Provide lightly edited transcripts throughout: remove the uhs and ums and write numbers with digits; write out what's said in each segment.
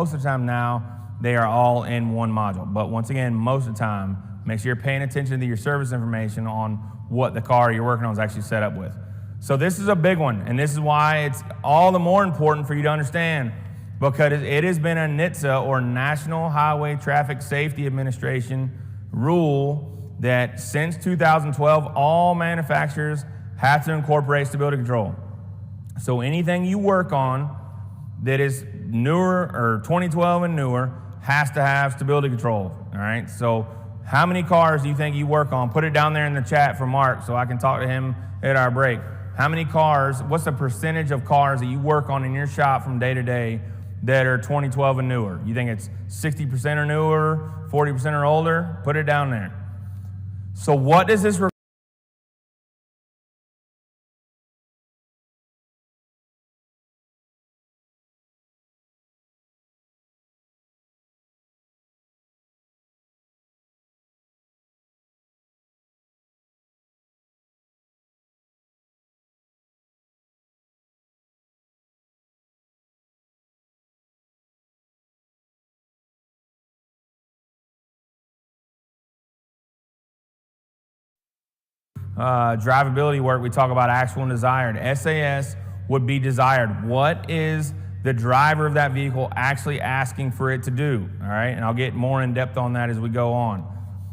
most of the time now, they are all in one module. But once again, most of the time, make sure you're paying attention to your service information on what the car you're working on is actually set up with. So this is a big one, and this is why it's all the more important for you to understand, because it has been a NHTSA, or National Highway Traffic Safety Administration, rule that since 2012, all manufacturers have to incorporate stability control. So anything you work on that is newer or 2012 and newer has to have stability control, all right? So how many cars do you think you work on? Put it down there in the chat for Mark so I can talk to him at our break. How many cars, what's the percentage of cars that you work on in your shop from day to day that are 2012 and newer? You think it's 60% or newer, 40% or older? Put it down there. So what does this require? Drivability work, we talk about actual and desired. SAS would be desired. What is the driver of that vehicle actually asking for it to do? All right, and I'll get more in depth on that as we go on.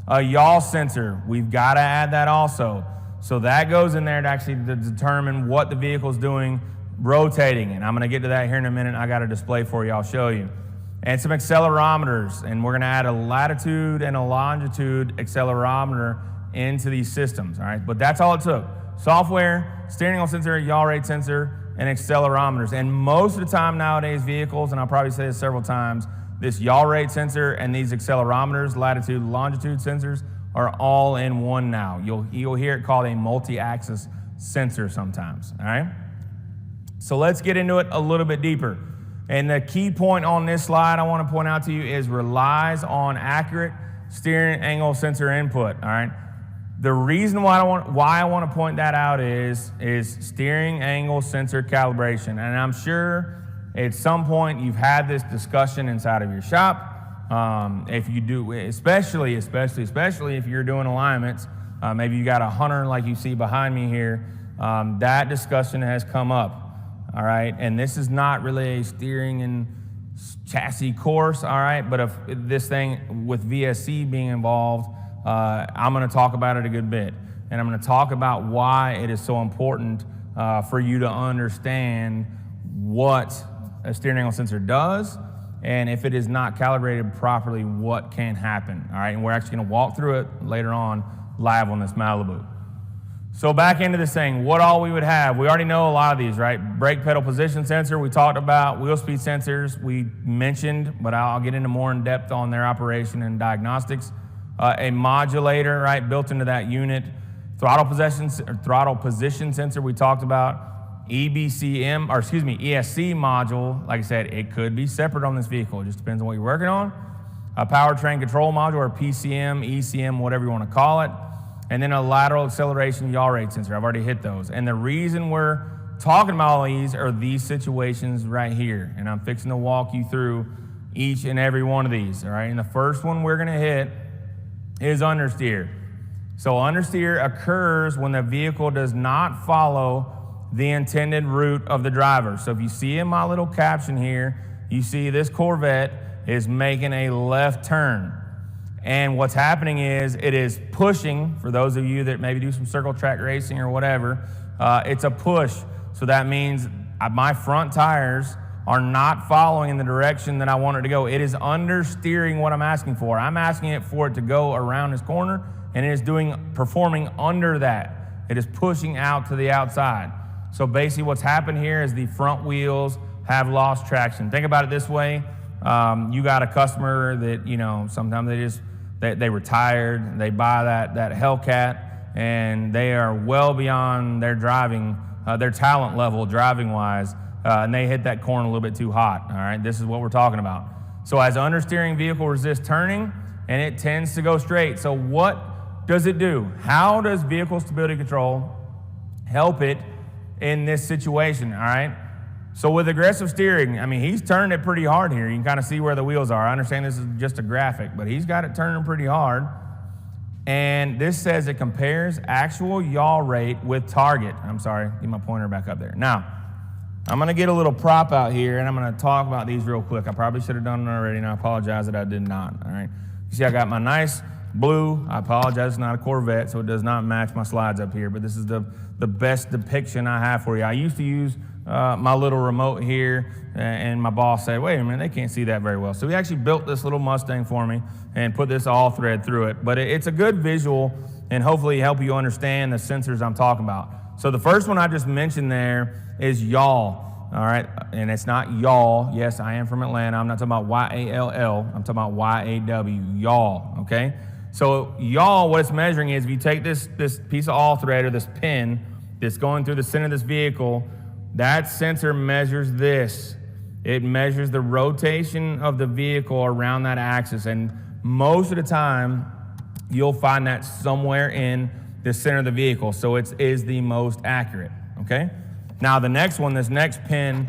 A yaw sensor, we've got to add that also. So that goes in there to actually determine what the vehicle's doing rotating, and I'm going to get to that here in a minute. I got a display for you, I'll show you. And some accelerometers, and we're going to add a latitude and a longitude accelerometer into these systems, all right? But that's all it took. Software, steering wheel sensor, yaw rate sensor, and accelerometers. And most of the time nowadays, vehicles, and I'll probably say this several times, this yaw rate sensor and these accelerometers, latitude, longitude sensors, are all in one now. You'll hear it called a multi-axis sensor sometimes, all right? So let's get into it a little bit deeper. And the key point on this slide I want to point out to you is relies on accurate steering angle sensor input, all right? The reason why I want to point that out is steering angle sensor calibration. And I'm sure at some point you've had this discussion inside of your shop. If you do, especially if you're doing alignments, maybe you got a hunter like you see behind me here, that discussion has come up, all right? And this is not really a steering and chassis course, all right? But if this thing with VSC being involved, I'm going to talk about it a good bit, and I'm going to talk about why it is so important for you to understand what a steering angle sensor does, and if it is not calibrated properly, what can happen, all right? And we're actually going to walk through it later on live on this Malibu. So back into this thing, what all we would have, we already know a lot of these, right? Brake pedal position sensor, we talked about. Wheel speed sensors, we mentioned, but I'll get into more in depth on their operation and diagnostics. A modulator, right, built into that unit. Throttle position sensor, we talked about. ESC module, like I said, it could be separate on this vehicle. It just depends on what you're working on. A powertrain control module, or PCM, ECM, whatever you want to call it. And then a lateral acceleration yaw rate sensor. I've already hit those. And the reason we're talking about all these are these situations right here. And I'm fixing to walk you through each and every one of these, all right? And the first one we're going to hit is understeer. So understeer occurs when the vehicle does not follow the intended route of the driver. So if you see in my little caption here, you see this Corvette is making a left turn. And what's happening is it is pushing, for those of you that maybe do some circle track racing or whatever, it's a push. So that means my front tires are not following in the direction that I want it to go. It is understeering what I'm asking for. I'm asking it for it to go around this corner, and it is performing under that. It is pushing out to the outside. So basically what's happened here is the front wheels have lost traction. Think about it this way. You got a customer that, you know, sometimes they retired, they buy that Hellcat, and they are well beyond their driving, their talent level driving-wise, and they hit that corner a little bit too hot, all right? This is what we're talking about. So as understeering vehicle resists turning, and it tends to go straight. So what does it do? How does vehicle stability control help it in this situation, all right? So with aggressive steering, I mean, he's turned it pretty hard here. You can kind of see where the wheels are. I understand this is just a graphic, but he's got it turning pretty hard. And this says it compares actual yaw rate with target. I'm sorry, get my pointer back up there. Now, I'm going to get a little prop out here, and I'm going to talk about these real quick. I probably should have done it already, and I apologize that I did not. All right. You see, I got my nice blue. I apologize, it's not a Corvette, so it does not match my slides up here, but this is the best depiction I have for you. I used to use my little remote here, and my boss said, wait a minute, they can't see that very well. So he actually built this little Mustang for me and put this all thread through it. But it's a good visual and hopefully help you understand the sensors I'm talking about. So the first one I just mentioned there is yaw. All right, and it's not yaw. Yes, I am from Atlanta. I'm not talking about Y-A-L-L. I'm talking about Y-A-W, yaw, okay? So yaw, what it's measuring is if you take this piece of all thread or this pin that's going through the center of this vehicle, that sensor measures this. It measures the rotation of the vehicle around that axis, and most of the time, you'll find that somewhere in the center of the vehicle, so it is the most accurate, okay? Now the next one, this next pin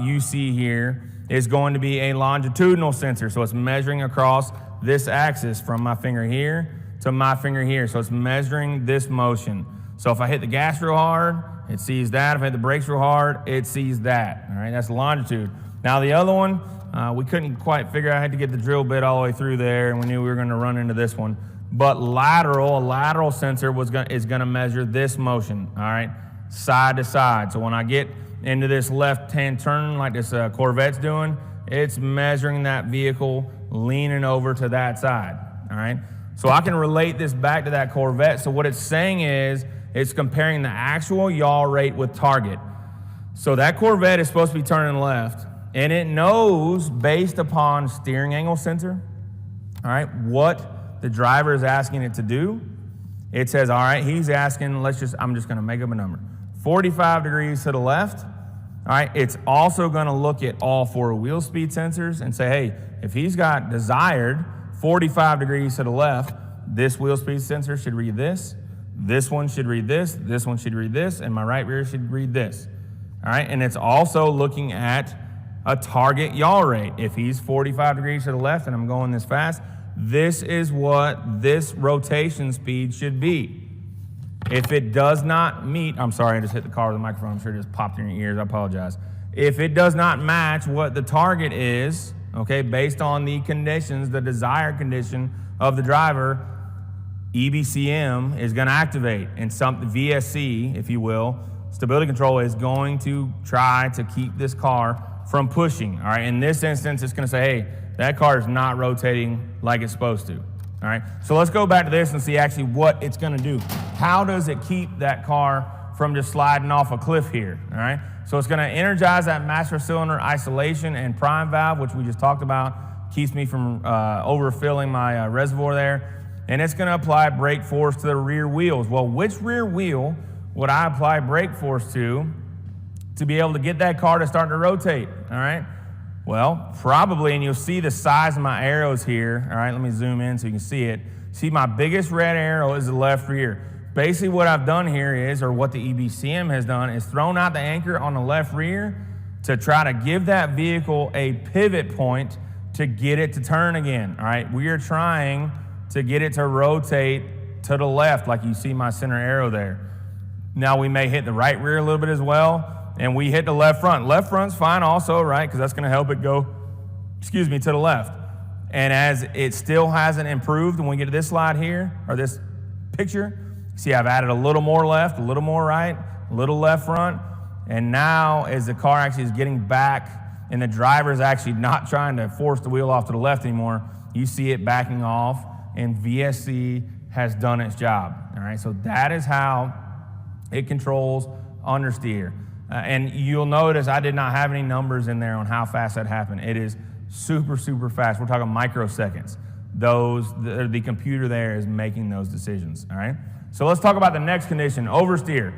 you see here is going to be a longitudinal sensor, so it's measuring across this axis from my finger here to my finger here, so it's measuring this motion. So if I hit the gas real hard, it sees that. If I hit the brakes real hard, it sees that. All right, that's longitude. Now the other one, we couldn't quite figure out. I had to get the drill bit all the way through there, and we knew we were going to run into this one. But a lateral sensor is going to measure this motion. All right, side to side. So when I get into this left-hand turn like this Corvette's doing, it's measuring that vehicle leaning over to that side. All right, so I can relate this back to that Corvette. So what it's saying is, it's comparing the actual yaw rate with target. So that Corvette is supposed to be turning left, and it knows based upon steering angle sensor, all right, what the driver is asking it to do. It says, all right, he's asking, I'm just gonna make up a number, 45 degrees to the left. All right, it's also gonna look at all 4 wheel speed sensors and say, hey, if he's got desired 45 degrees to the left, this wheel speed sensor should read this. This one should read this one should read this, and my right rear should read this. All right, and it's also looking at a target yaw rate. If he's 45 degrees to the left and I'm going this fast, this is what this rotation speed should be. If it does not meet, I'm sorry, I just hit the car with the microphone. I'm sure it just popped in your ears. I apologize. If it does not match what the target is, okay, based on the conditions, the desired condition of the driver, EBCM is going to activate, and the VSC, if you will, stability control, is going to try to keep this car from pushing. All right, in this instance, it's going to say, hey, that car is not rotating like it's supposed to. All right, so let's go back to this and see actually what it's going to do. How does it keep that car from just sliding off a cliff here? All right, so it's going to energize that master cylinder isolation and prime valve, which we just talked about, keeps me from overfilling my reservoir there. And it's going to apply brake force to the rear wheels. Well, which rear wheel would I apply brake force to be able to get that car to start to rotate? All right. Well, probably, and you'll see the size of my arrows here. All right, let me zoom in so you can see it. See, my biggest red arrow is the left rear. Basically, what I've done here is, or what the EBCM has done, is thrown out the anchor on the left rear to try to give that vehicle a pivot point to get it to turn again. All right, we are trying to get it to rotate to the left, like you see my center arrow there. Now we may hit the right rear a little bit as well, and we hit the left front. Left front's fine also, right, because that's gonna help it go, to the left. And as it still hasn't improved, when we get to this slide here, or this picture, see I've added a little more left, a little more right, a little left front, and now as the car actually is getting back, and the driver's actually not trying to force the wheel off to the left anymore, you see it backing off, and VSC has done its job. All right, so that is how it controls understeer. And you'll notice I did not have any numbers in there on how fast that happened. It is super, super fast. We're talking microseconds. The computer there is making those decisions. All right, so let's talk about the next condition, oversteer.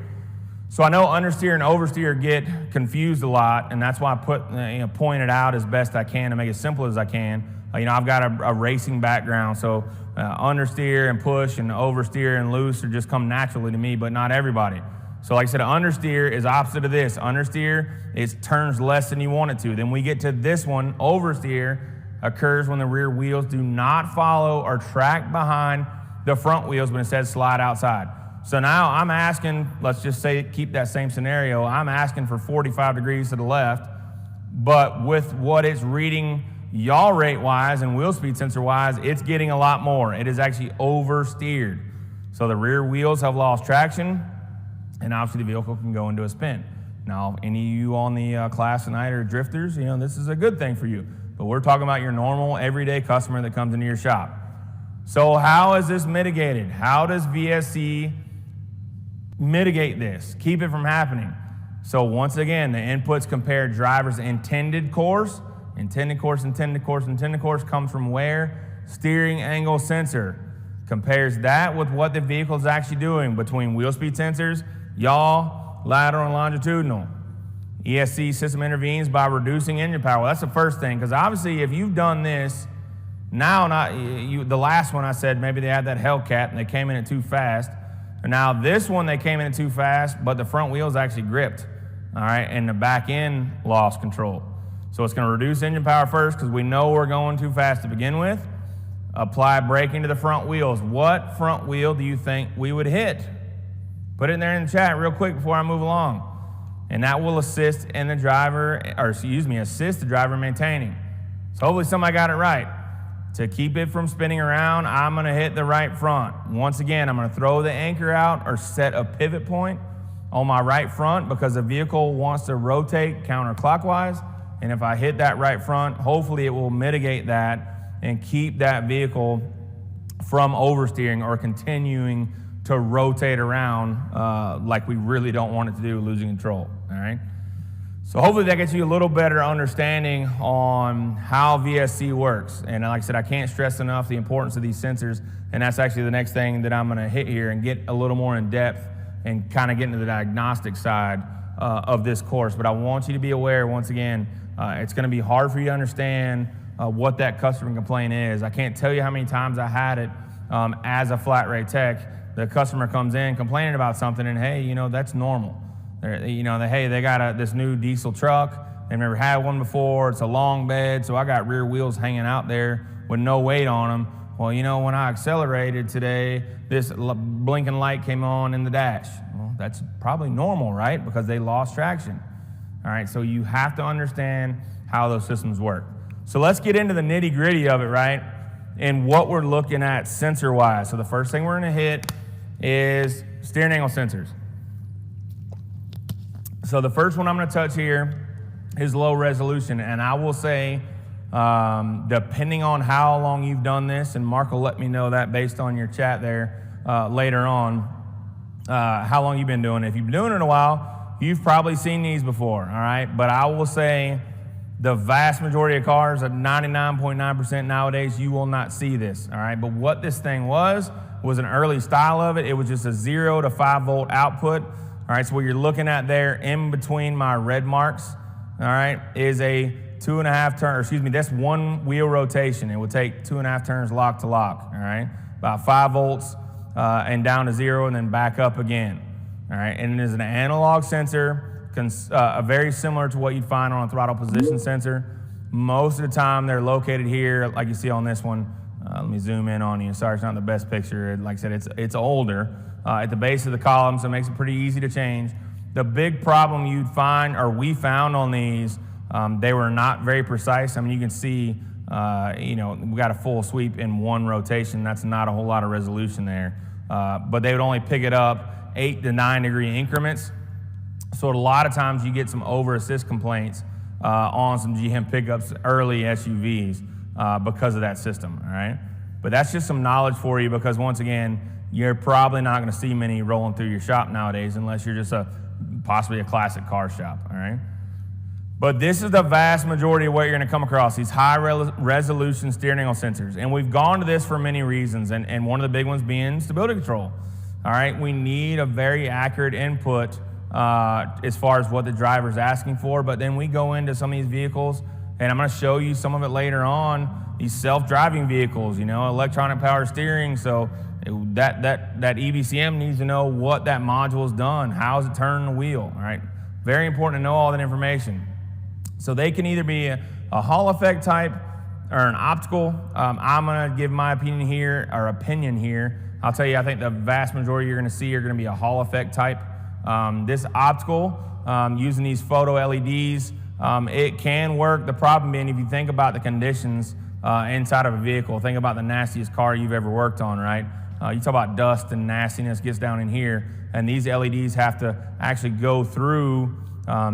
So I know understeer and oversteer get confused a lot, and that's why I point it out as best I can to make it as simple as I can. I've got a racing background, so understeer and push and oversteer and loose just come naturally to me, but not everybody. So like I said, understeer is opposite of this. Understeer is turns less than you want it to. Then we get to this one, oversteer occurs when the rear wheels do not follow or track behind the front wheels, but instead slide outside. So now I'm asking, let's just say, keep that same scenario, I'm asking for 45 degrees to the left, but with what it's reading yaw rate-wise and wheel speed sensor-wise, it's getting a lot more. It is actually oversteered. So the rear wheels have lost traction, and obviously the vehicle can go into a spin. Now, any of you on the class tonight are drifters, this is a good thing for you. But we're talking about your normal, everyday customer that comes into your shop. So how is this mitigated? How does VSC mitigate this, keep it from happening? So once again, the inputs compare driver's intended course comes from where? Steering angle sensor. Compares that with what the vehicle is actually doing between wheel speed sensors, yaw, lateral, and longitudinal. ESC system intervenes by reducing engine power. Well, that's the first thing, because obviously if you've done this, now the last one I said maybe they had that Hellcat and they came in it too fast. And now this one they came in it too fast, but the front wheels actually gripped, all right, and the back end lost control. So it's going to reduce engine power first because we know we're going too fast to begin with. Apply braking to the front wheels. What front wheel do you think we would hit? Put it in there in the chat real quick before I move along. And that will assist the driver maintaining. So hopefully somebody got it right. To keep it from spinning around, I'm going to hit the right front. Once again, I'm going to throw the anchor out or set a pivot point on my right front because the vehicle wants to rotate counterclockwise. And if I hit that right front, hopefully it will mitigate that and keep that vehicle from oversteering or continuing to rotate around like we really don't want it to do, losing control, all right? So hopefully that gets you a little better understanding on how VSC works. And like I said, I can't stress enough the importance of these sensors, and that's actually the next thing that I'm gonna hit here and get a little more in depth and kind of get into the diagnostic side of this course. But I want you to be aware, once again, it's gonna be hard for you to understand what that customer complaint is. I can't tell you how many times I had it as a flat rate tech. The customer comes in complaining about something, and hey, that's normal. They got this new diesel truck. They've never had one before. It's a long bed, so I got rear wheels hanging out there with no weight on them. Well, when I accelerated today, this blinking light came on in the dash. Well, that's probably normal, right? Because they lost traction. All right, so you have to understand how those systems work. So let's get into the nitty-gritty of it, right? And what we're looking at sensor-wise. So the first thing we're going to hit is steering angle sensors. So the first one I'm going to touch here is low resolution, and I will say, depending on how long you've done this, and Mark will let me know that based on your chat there later on, how long you've been doing it. If you've been doing it a while, you've probably seen these before, all right? But I will say the vast majority of cars, at 99.9% nowadays, you will not see this, all right? But what this thing was an early style of it. It was just a 0 to 5 volt output. All right, so what you're looking at there in between my red marks, all right, is a 2.5 turn, that's one wheel rotation. It will take 2.5 turns lock to lock, all right? About 5 volts and down to 0 and then back up again, all right? And it is an analog sensor, very similar to what you'd find on a throttle position sensor. Most of the time they're located here, like you see on this one. Let me zoom in on you. Sorry, it's not the best picture. Like I said, it's older. At the base of the column, so it makes it pretty easy to change. The big problem you'd find, or we found on these, they were not very precise. I mean, you can see, we got a full sweep in one rotation. That's not a whole lot of resolution there. But they would only pick it up 8 to 9 degree increments. So a lot of times you get some over assist complaints on some GM pickups, early SUVs, because of that system, all right? But that's just some knowledge for you, because once again, you're probably not going to see many rolling through your shop nowadays unless you're just possibly a classic car shop, all right? But this is the vast majority of what you're going to come across, these high resolution steering angle sensors. And we've gone to this for many reasons, and one of the big ones being stability control, all right? We need a very accurate input as far as what the driver's asking for, but then we go into some of these vehicles, and I'm going to show you some of it later on, these self-driving vehicles, electronic power steering, so That EBCM needs to know what that module has done, how is it turning the wheel, all right? Very important to know all that information. So they can either be a Hall effect type or an optical. I'm gonna give my opinion here. I'll tell you, I think the vast majority you're gonna see are gonna be a Hall effect type. This optical, using these photo LEDs, it can work. The problem being, if you think about the conditions inside of a vehicle, think about the nastiest car you've ever worked on, right? You talk about dust and nastiness gets down in here, and these LEDs have to actually go through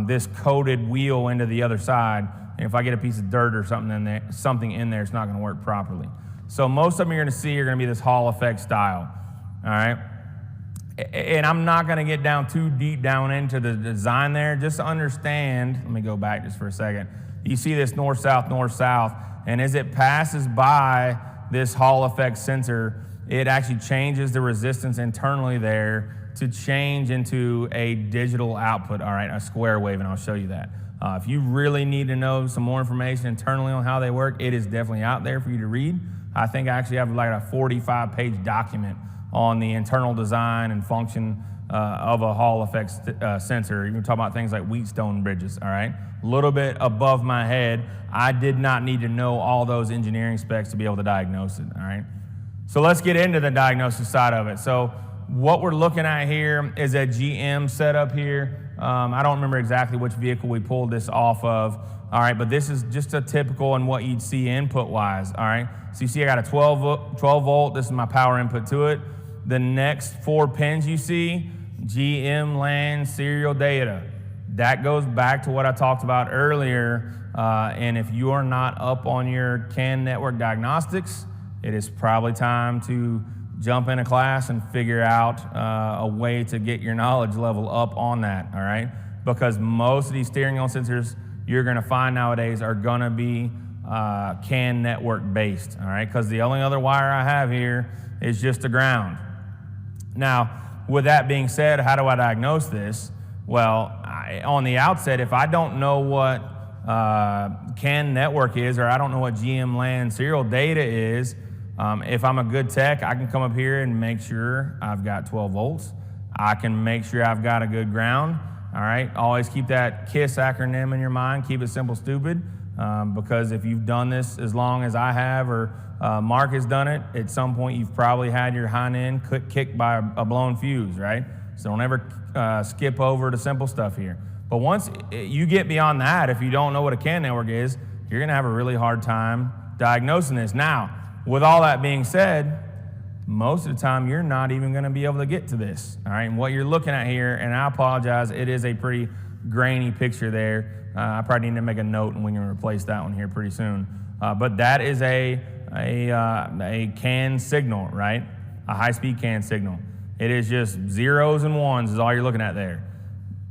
this coated wheel into the other side. And if I get a piece of dirt or something in there, it's not going to work properly. So most of them you're going to see are going to be this Hall effect style, all right? And I'm not going to get down too deep down into the design there. Just to understand, let me go back just for a second. You see this north-south, and as it passes by this Hall effect sensor, it actually changes the resistance internally there to change into a digital output, all right, a square wave, and I'll show you that. If you really need to know some more information internally on how they work, it is definitely out there for you to read. I think I actually have like a 45-page document on the internal design and function of a Hall effect sensor. You can talk about things like Wheatstone bridges, all right? A little bit above my head. I did not need to know all those engineering specs to be able to diagnose it, all right? So let's get into the diagnosis side of it. So what we're looking at here is a GM setup here. I don't remember exactly which vehicle we pulled this off of, all right, but this is just a typical and what you'd see input-wise, all right? So you see I got a 12 volt, this is my power input to it. The next 4 pins you see, GM LAN serial data. That goes back to what I talked about earlier, and if you are not up on your CAN network diagnostics, it is probably time to jump in a class and figure out a way to get your knowledge level up on that, all right? Because most of these steering wheel sensors you're gonna find nowadays are gonna be CAN network based, all right? Because the only other wire I have here is just a ground. Now, with that being said, how do I diagnose this? Well, on the outset, if I don't know what CAN network is, or I don't know what GM LAN serial data is, if I'm a good tech, I can come up here and make sure I've got 12 volts. I can make sure I've got a good ground, all right? Always keep that KISS acronym in your mind, keep it simple, stupid, because if you've done this as long as I have, or Mark has done it, at some point you've probably had your hind end kicked by a blown fuse, right? So don't ever skip over the simple stuff here. But once you get beyond that, if you don't know what a CAN network is, you're gonna have a really hard time diagnosing this. Now, with all that being said, most of the time you're not even gonna be able to get to this, all right? And what you're looking at here, and I apologize, it is a pretty grainy picture there. I probably need to make a note and we can replace that one here pretty soon. But that is a CAN signal, right? A high-speed CAN signal. It is just zeros and ones is all you're looking at there.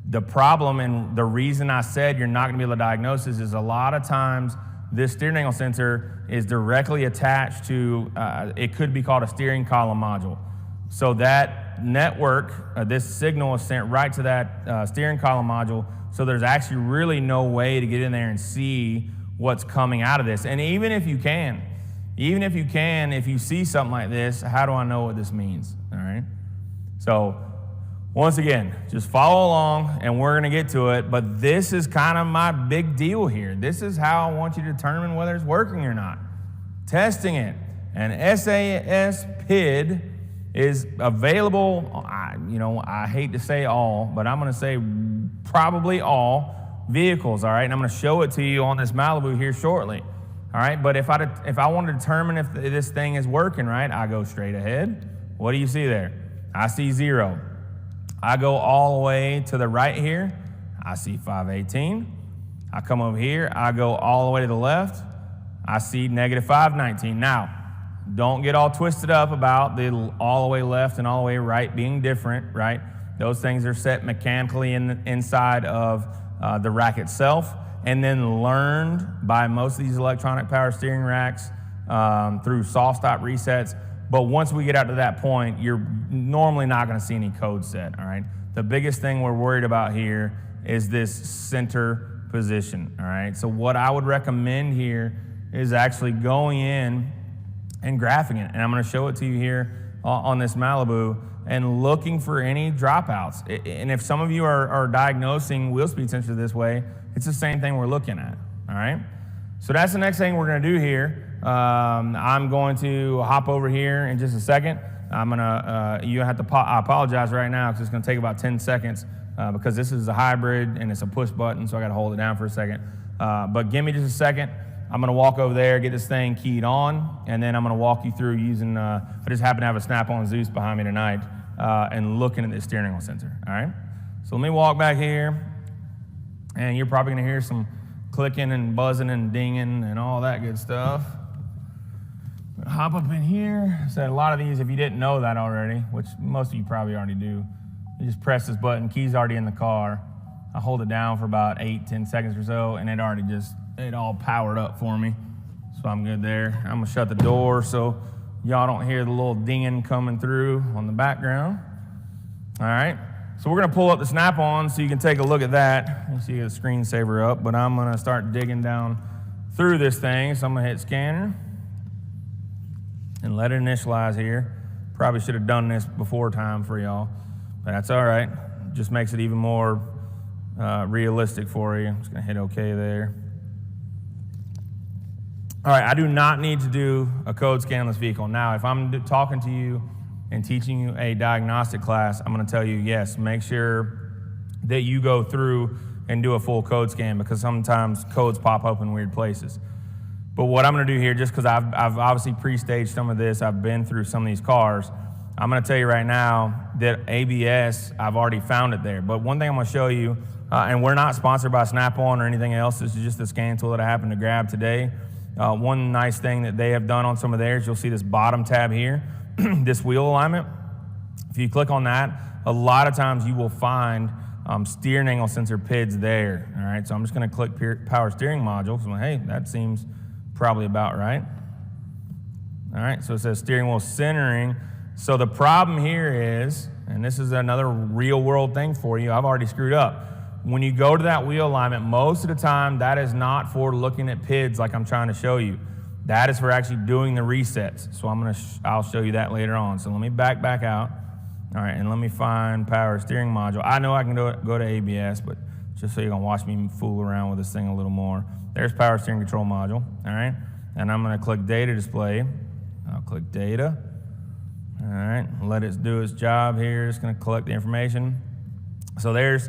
The problem, and the reason I said you're not gonna be able to diagnose this, is a lot of times this steering angle sensor is directly attached to, it could be called a steering column module. So that network, this signal is sent right to that steering column module, so there's actually really no way to get in there and see what's coming out of this. And even if you can, if you see something like this, how do I know what this means, all right? So once again, just follow along and we're gonna get to it, but this is kind of my big deal here. This is how I want you to determine whether it's working or not. Testing it. And SAS PID is available, I hate to say all, but I'm gonna say probably all vehicles, all right? And I'm gonna show it to you on this Malibu here shortly, all right? But if I want to determine if this thing is working, right, I go straight ahead. What do you see there? I see 0. I go all the way to the right here, I see 518. I come over here, I go all the way to the left, I see -519. Now, don't get all twisted up about the all the way left and all the way right being different, right? Those things are set mechanically inside of the rack itself, and then learned by most of these electronic power steering racks through soft stop resets. But once we get out to that point, you're normally not gonna see any code set, all right? The biggest thing we're worried about here is this center position, all right? So what I would recommend here is actually going in and graphing it. And I'm gonna show it to you here on this Malibu and looking for any dropouts. And if some of you are diagnosing wheel speed sensor this way, it's the same thing we're looking at, all right? So that's the next thing we're gonna do here. I'm going to hop over here in just a second. I'm gonna, you have to, I apologize right now because it's gonna take about 10 seconds because this is a hybrid and it's a push button, so I gotta hold it down for a second. But give me just a second. I'm gonna walk over there, get this thing keyed on, and then I'm gonna walk you through using, I just happen to have a Snap-on Zeus behind me tonight, and looking at this steering wheel sensor, all right? So let me walk back here, and you're probably gonna hear some clicking and buzzing and dinging and all that good stuff. Hop up in here. So a lot of these, if you didn't know that already, which most of you probably already do, you just press this button, key's already in the car. I hold it down for about 8-10 seconds or so, and it all powered up for me. So I'm good there. I'm gonna shut the door so y'all don't hear the little dinging coming through on the background. All right, so we're gonna pull up the Snap-on so you can take a look at that. You see the screensaver up, but I'm gonna start digging down through this thing. So I'm gonna hit scanner and let it initialize here. Probably should have done this before time for y'all, but that's all right. Just makes it even more realistic for you. I'm just gonna hit OK there. All right, I do not need to do a code scan on this vehicle. Now, if I'm talking to you and teaching you a diagnostic class, I'm gonna tell you, yes, make sure that you go through and do a full code scan because sometimes codes pop up in weird places. But what I'm gonna do here, just because I've obviously pre-staged some of this, I've been through some of these cars, I'm gonna tell you right now that ABS, I've already found it there. But one thing I'm gonna show you, and we're not sponsored by Snap-on or anything else, this is just a scan tool that I happened to grab today. One nice thing that they have done on some of theirs, you'll see this bottom tab here, this wheel alignment. If you click on that, a lot of times you will find steering angle sensor PIDs there. All right, so I'm just gonna click power steering module. So hey, that seems probably about right. All right, so it says steering wheel centering. So the problem here is, and this is another real world thing for you, I've already screwed up. When you go to that wheel alignment, most of the time that is not for looking at PIDs like I'm trying to show you. That is for actually doing the resets. So I'll show you that later on. So let me back out. All right, and let me find power steering module. I know I can go to ABS, but just so you can watch me fool around with this thing a little more. There's power steering control module, all right? And I'm gonna click data display. I'll click data. All right, let it do its job here. It's gonna collect the information. So there's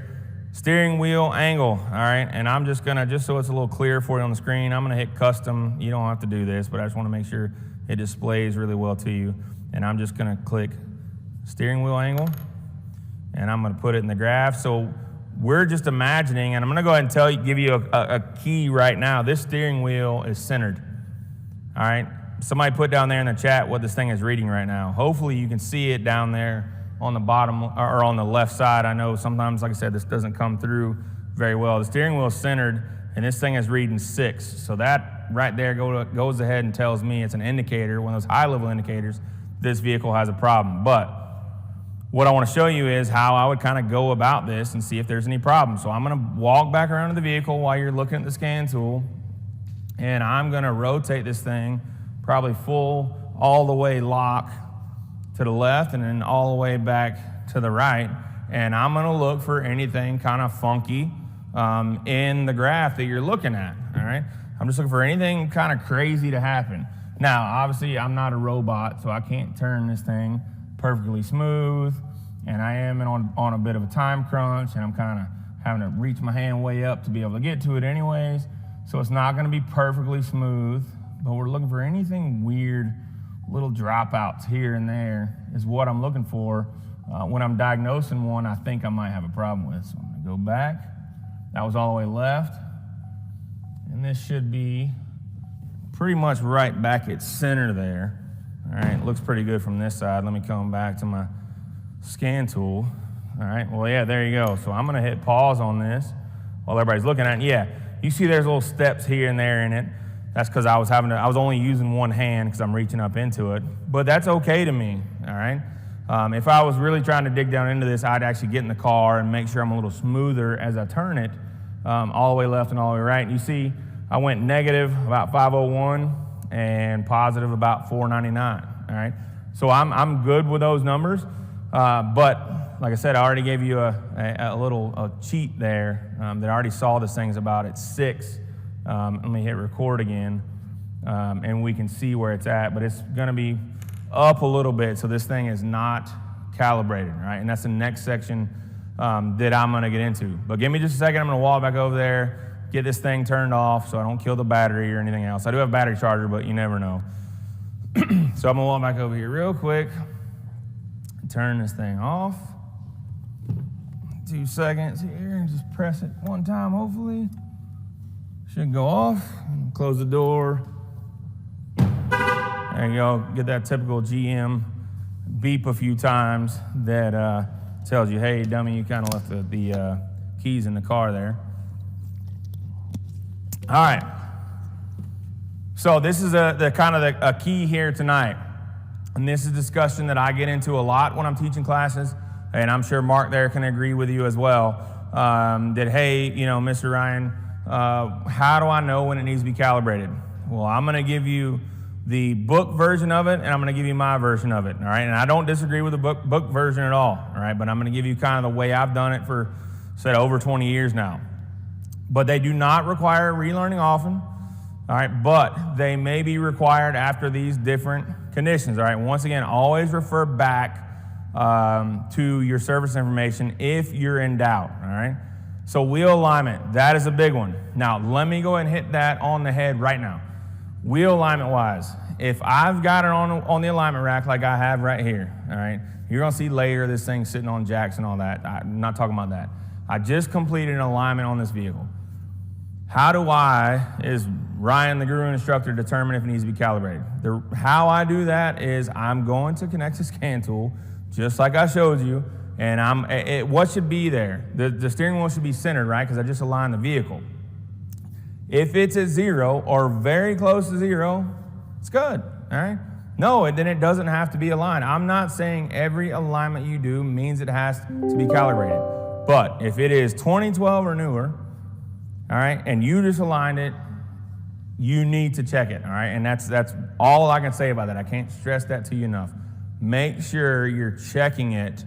steering wheel angle, all right? And I'm just gonna, just so it's a little clear for you on the screen, I'm gonna hit custom. You don't have to do this, but I just wanna make sure it displays really well to you. And I'm just gonna click steering wheel angle, and I'm gonna put it in the graph. So we're just imagining, and I'm gonna go ahead and give you a key right now. This steering wheel is centered, all right? Somebody put down there in the chat what this thing is reading right now. Hopefully you can see it down there on the bottom or on the left side. I know sometimes, like I said, this doesn't come through very well. The steering wheel is centered, and this thing is reading 6. So that right there goes ahead and tells me it's an indicator, one of those high-level indicators, this vehicle has a problem. But what I want to show you is how I would kind of go about this and see if there's any problem. So I'm going to walk back around to the vehicle while you're looking at the scan tool, and I'm going to rotate this thing probably full all the way lock to the left and then all the way back to the right. And I'm gonna look for anything kind of funky in the graph that you're looking at, all right? I'm just looking for anything kind of crazy to happen. Now, obviously, I'm not a robot, so I can't turn this thing perfectly smooth, and I am on a bit of a time crunch, and I'm kind of having to reach my hand way up to be able to get to it anyways, so it's not gonna be perfectly smooth, but we're looking for anything weird, little dropouts here and there is what I'm looking for. When I'm diagnosing one, I think I might have a problem with. So I'm gonna go back. That was all the way left. And this should be pretty much right back at center there. All right, looks pretty good from this side. Let me come back to my scan tool. All right, well, yeah, there you go. So I'm gonna hit pause on this while everybody's looking at it. Yeah, you see there's little steps here and there in it. That's because I was only using one hand because I'm reaching up into it. But that's okay to me, all right? If I was really trying to dig down into this, I'd actually get in the car and make sure I'm a little smoother as I turn it all the way left and all the way right. And you see, I went negative about 501 and positive about 499, all right? So I'm good with those numbers, but like I said, I already gave you a little cheat there that I already saw this thing's about at 6. Let me hit record again, and we can see where it's at, but it's going to be up a little bit, so this thing is not calibrated, right? And that's the next section that I'm going to get into. But give me just a second. I'm going to walk back over there, get this thing turned off so I don't kill the battery or anything else. I do have a battery charger, but you never know. So I'm going to walk back over here real quick, turn this thing off. 2 seconds here, and just press it one time, hopefully. Should go off. Close the door. There you go. Get that typical GM beep a few times that tells you, hey, dummy, you kind of left the keys in the car there. All right. So this is a key here tonight. And this is a discussion that I get into a lot when I'm teaching classes, and I'm sure Mark there can agree with you as well, that, hey, Mr. Ryan, how do I know when it needs to be calibrated? Well, I'm going to give you the book version of it, and I'm going to give you my version of it, all right? And I don't disagree with the book version at all right? But I'm going to give you kind of the way I've done it for, over 20 years now. But they do not require relearning often, all right? But they may be required after these different conditions, all right? Once again, always refer back to your service information if you're in doubt, all right? So wheel alignment, that is a big one. Now, let me go ahead and hit that on the head right now. Wheel alignment wise, if I've got it on the alignment rack like I have right here, all right, you're going to see later this thing sitting on jacks and all that. I'm not talking about that. I just completed an alignment on this vehicle. How do is Ryan, the guru instructor, determine if it needs to be calibrated? How I do that is I'm going to connect the scan tool, just like I showed you, and what should be there? The steering wheel should be centered, right? Because I just aligned the vehicle. If it's at 0 or very close to 0, it's good, all right? No, then it doesn't have to be aligned. I'm not saying every alignment you do means it has to be calibrated. But if it is 2012 or newer, all right, and you just aligned it, you need to check it, all right? And that's all I can say about that. I can't stress that to you enough. Make sure you're checking it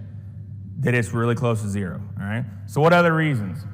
that it's really close to 0, all right? So what other reasons?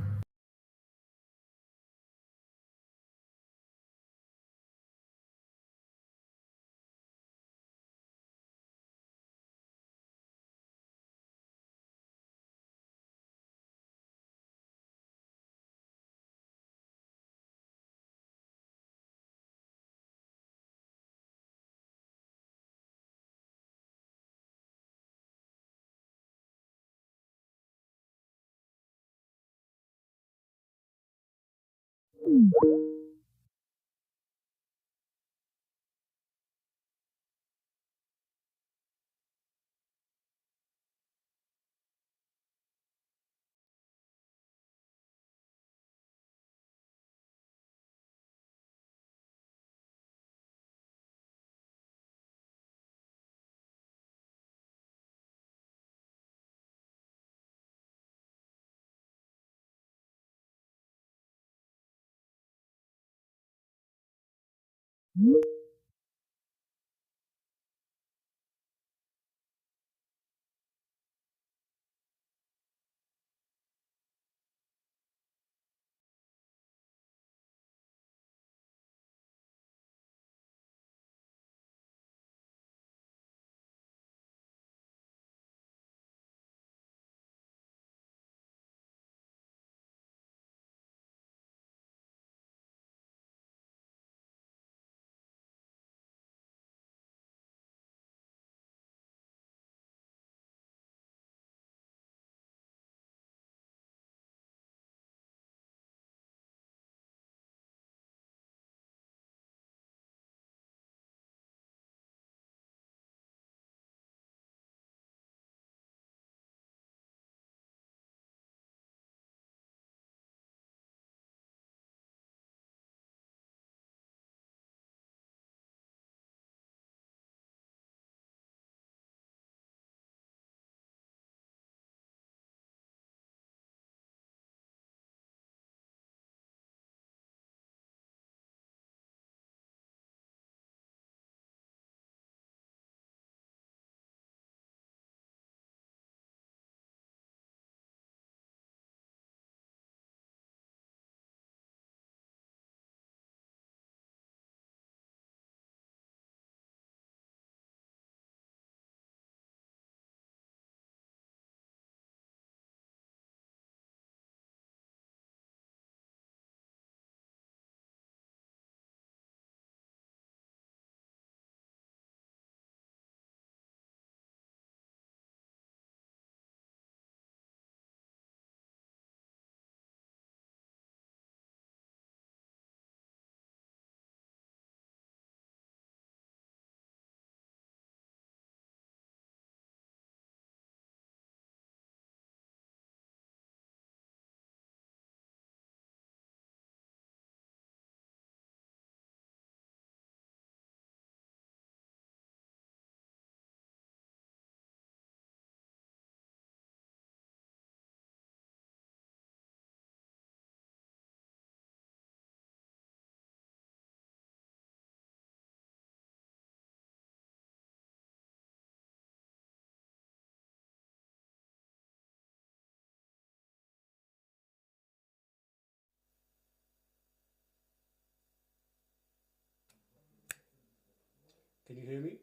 Can you hear me?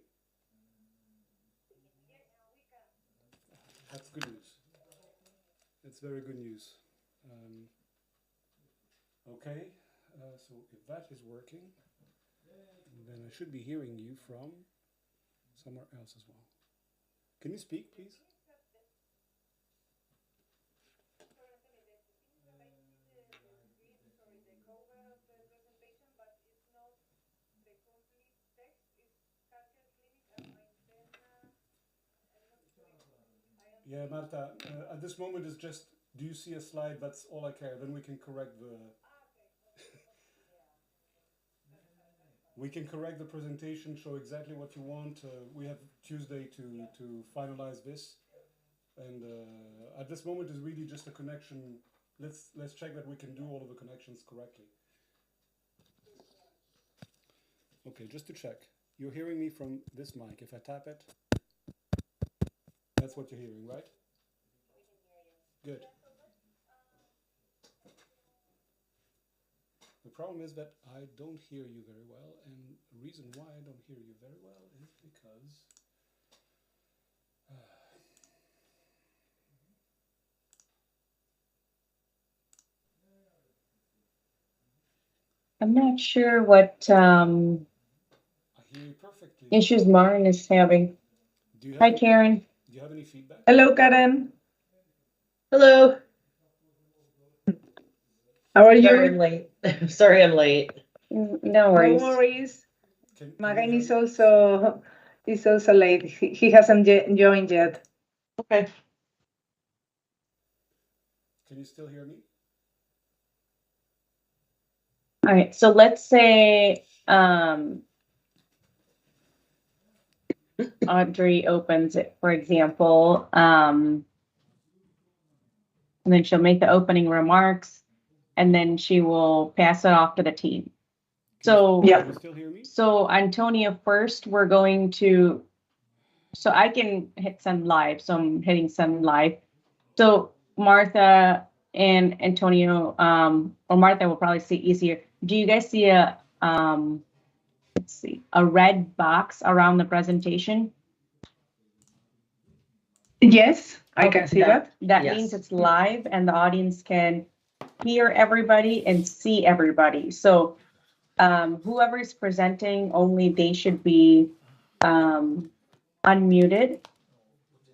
That's good news. That's very good news. Um, okay, so if that is working, then I should be hearing you from somewhere else as well. Can you speak, please? Yeah, Marta, at this moment is just, do you see a slide? That's all I care. Then we can correct the, we can correct the presentation, show exactly what you want. We have Tuesday to finalize this. And at this moment is really just a connection. Let's check that we can do all of the connections correctly. Okay, just to check. You're hearing me from this mic. If I tap it, that's what you're hearing, right? Good. The problem is that I don't hear you very well, and the reason why I don't hear you very well is because I'm not sure what I hear you perfectly. issues Maren is having. Do you have Hi, any, Karen. do you have any feedback? Hello, Karen. Hello. How are Sorry I'm you? late. Sorry I'm late. No No worries. worries. Can you Maren hear is me? also late. He hasn't joined yet. Okay. Can you still hear me? All right. So let's say Audrey opens it, for example, and then she'll make the opening remarks, and then she will pass it off to the team. So Can you still hear me? So Antonia, first we're going to, so I can hit send live. So I'm hitting send live. So Martha and Antonio, or Martha will probably see easier. Do you guys see a, let's see, a red box around the presentation? Yes, I Okay. can see that. That Yes. means it's live and the audience can hear everybody and see everybody. So whoever is presenting, only they should be unmuted.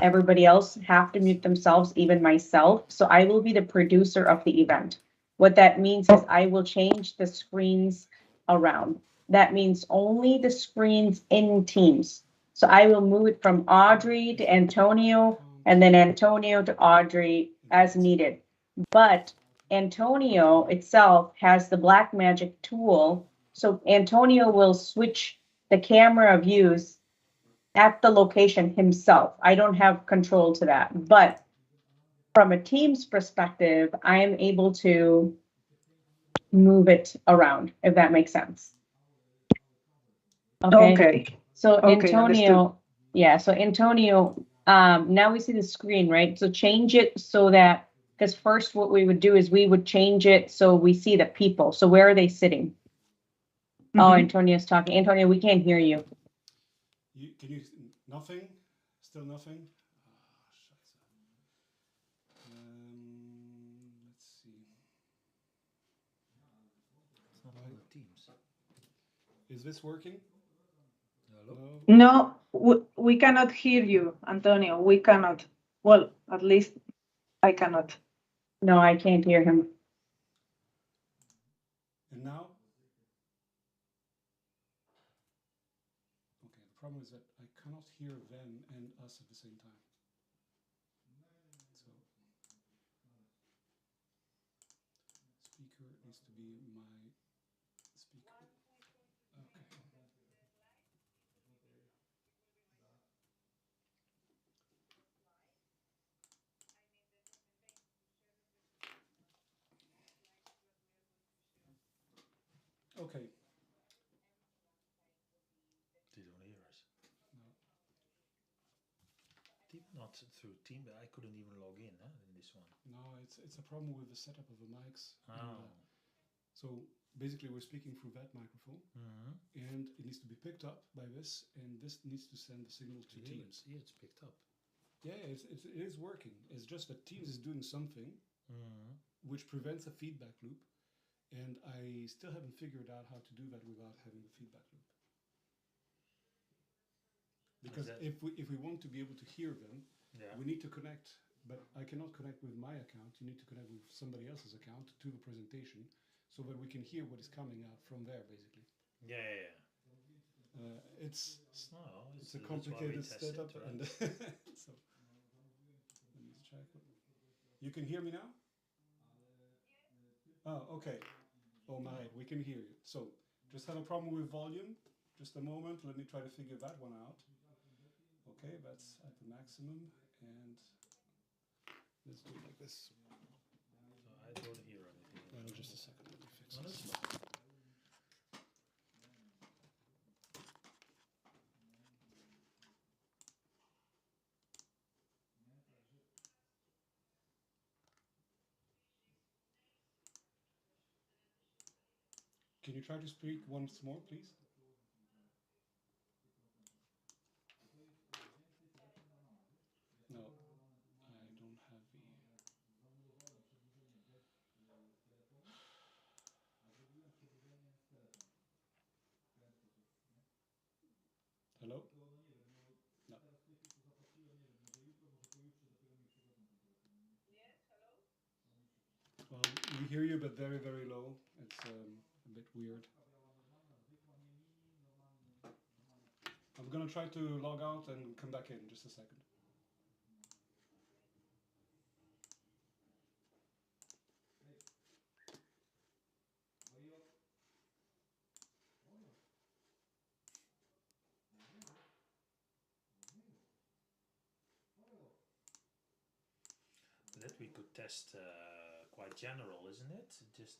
Everybody else have to mute themselves, even myself. So I will be the producer of the event. What that means is I will change the screens around. That means only the screens in Teams. So I will move it from Audrey to Antonio and then Antonio to Audrey as needed. But Antonio itself has the Black Magic tool. So Antonio will switch the camera views at the location himself. I don't have control to that. But from a team's perspective, I am able to move it around, if that makes sense. Okay. So Okay, Antonio, yeah, so Antonio, now we see the screen, right? So change it so that, because first what we would do is we would change it so we see the people. So where are they sitting? Oh, Antonio's talking. Antonio, we can't hear you. Can you, nothing? Still nothing? Let's see. It's not on the Teams. Is this working? Hello? No, we cannot hear you, Antonio. We cannot. Well, at least I cannot. No, I can't hear him. And now? Okay, the problem is that I cannot hear them and us at the same time. So, speaker needs to be my speaker. Okay. Okay. They don't hear us. No. Even not through Team, I couldn't even log in in this one. No, it's a problem with the setup of the mics. Oh. So basically, we're speaking through that microphone, Mm-hmm. and it needs to be picked up by this, and just needs to send the signal to Teams. Here it's picked up. Yeah, it is working. It's just that Teams is doing something which prevents a feedback loop, and I still haven't figured out how to do that without having a feedback loop. Because if we want to be able to hear them, we need to connect. But I cannot connect with my account. You need to connect with somebody else's account to the presentation, so that we can hear what is coming out from there, basically. Yeah. It's a That's complicated why we test setup, it, right? and so let me check. You can hear me now? Oh, okay. Oh my, we can hear you. So just have a problem with volume. Just a moment. Let me try to figure that one out. Okay, that's at the maximum, and let's do it like this. So I don't hear anything. Just a second. Let me fix No, this. that's fine. Can you try to speak once more, please? No, I don't have the. Hello? No. Well, we hear you, but very, very low. It's a bit weird. I'm gonna try to log out and come back in just a second. That we could test quite general, isn't it? Just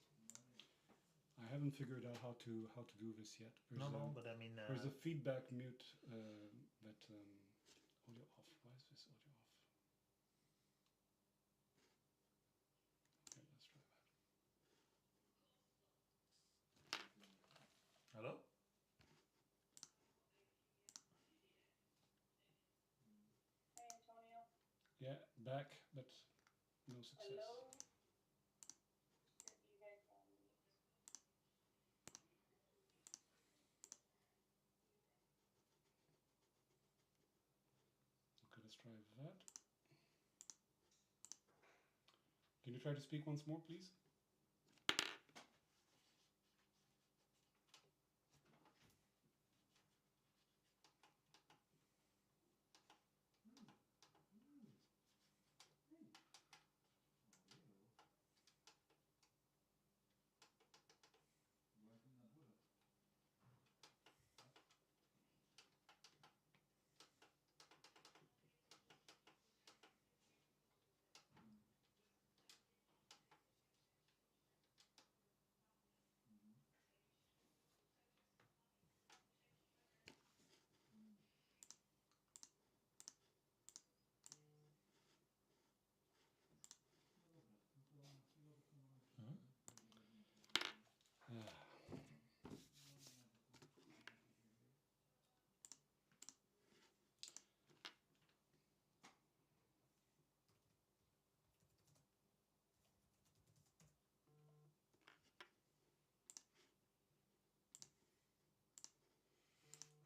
I haven't figured out how to do this yet. but I mean. There's a feedback mute that audio off. Why is this audio off? Okay, let's try that. Hello? Hey, Antonio. Yeah, back, but no success. Hello? Okay, let's try that. Can you try to speak once more, please?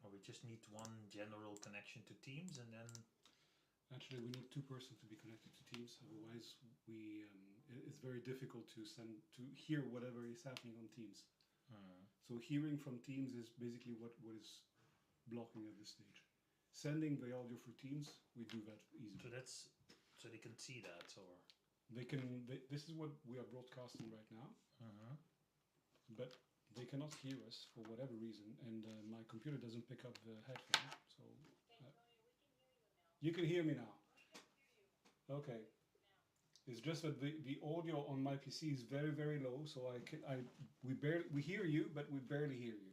Or we just need one general connection to Teams, and then. Actually, we need two persons to be connected to Teams. Otherwise, it's very difficult to hear whatever is happening on Teams. So hearing from Teams is basically what is blocking at this stage. Sending the audio for Teams, we do that easily. So they can see that, or. This is what we are broadcasting right now. But they cannot hear us for whatever reason, and my computer doesn't pick up the headphone. So you can hear me now. Okay. It's just that the audio on my PC is very, very low, so we hear you, but we barely hear you.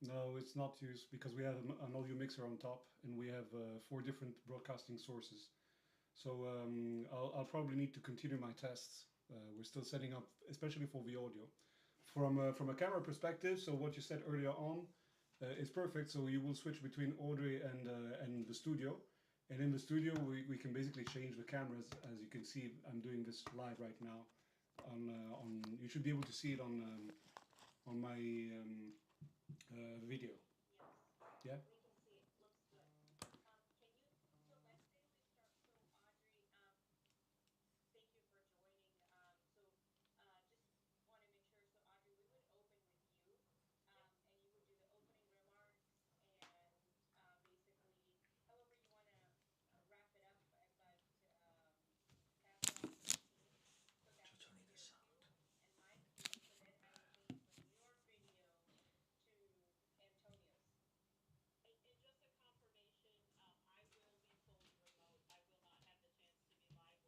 No, it's not used because we have an audio mixer on top, and we have 4 different broadcasting sources. So I'll probably need to continue my tests. We're still setting up, especially for the audio. From a camera perspective, so what you said earlier on is perfect. So you will switch between Audrey and the studio. And in the studio, we can basically change the cameras. As you can see, I'm doing this live right now. You should be able to see it on my video. Yeah. We can see it. Looks good. Can you, so let's say we start, so Audrey, thank you for joining. Just want to make sure, so Audrey, we would open with you, and you would do the opening remarks and basically, however you want to wrap it up, but pass it on to the team. So that's Just only the their sound. cue and my cue. So then I will change from your video to Antonio's. And just a confirmation, I will be fully remote. I will not have the chance to be live with the team.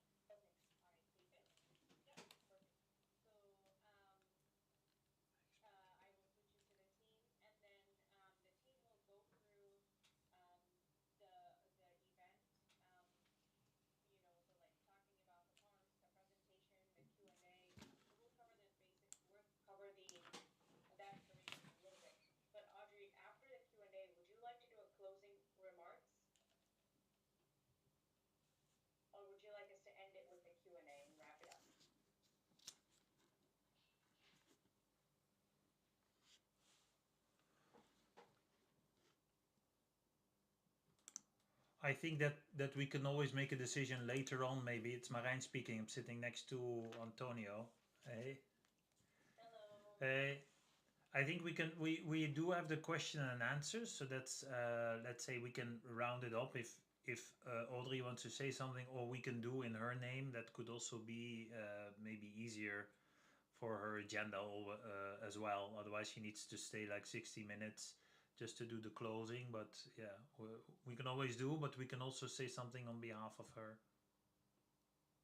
So just from that aspect, I will be on my own team. Okay, all right, leave it. Yep, perfect. So, I will switch you to the team, and then, the team will go through, the event, so like talking about the parks, the presentation, the Q&A. We'll cover the basic, we'll cover that information in a little bit. But Audrey, after the Q&A, would you like to do a closing remarks? Or would you like us to end it with the Q&A and wrap it up? I think that we can always make a decision later on. Maybe it's Marijn speaking. I'm sitting next to Antonio. Hey. Hello. Hey. I think we do have the question and answers, so that's let's say we can round it up if Audrey wants to say something, or we can do in her name. That could also be maybe easier for her agenda as well. Otherwise, she needs to stay like 60 minutes just to do the closing. But yeah, we can always do, but we can also say something on behalf of her.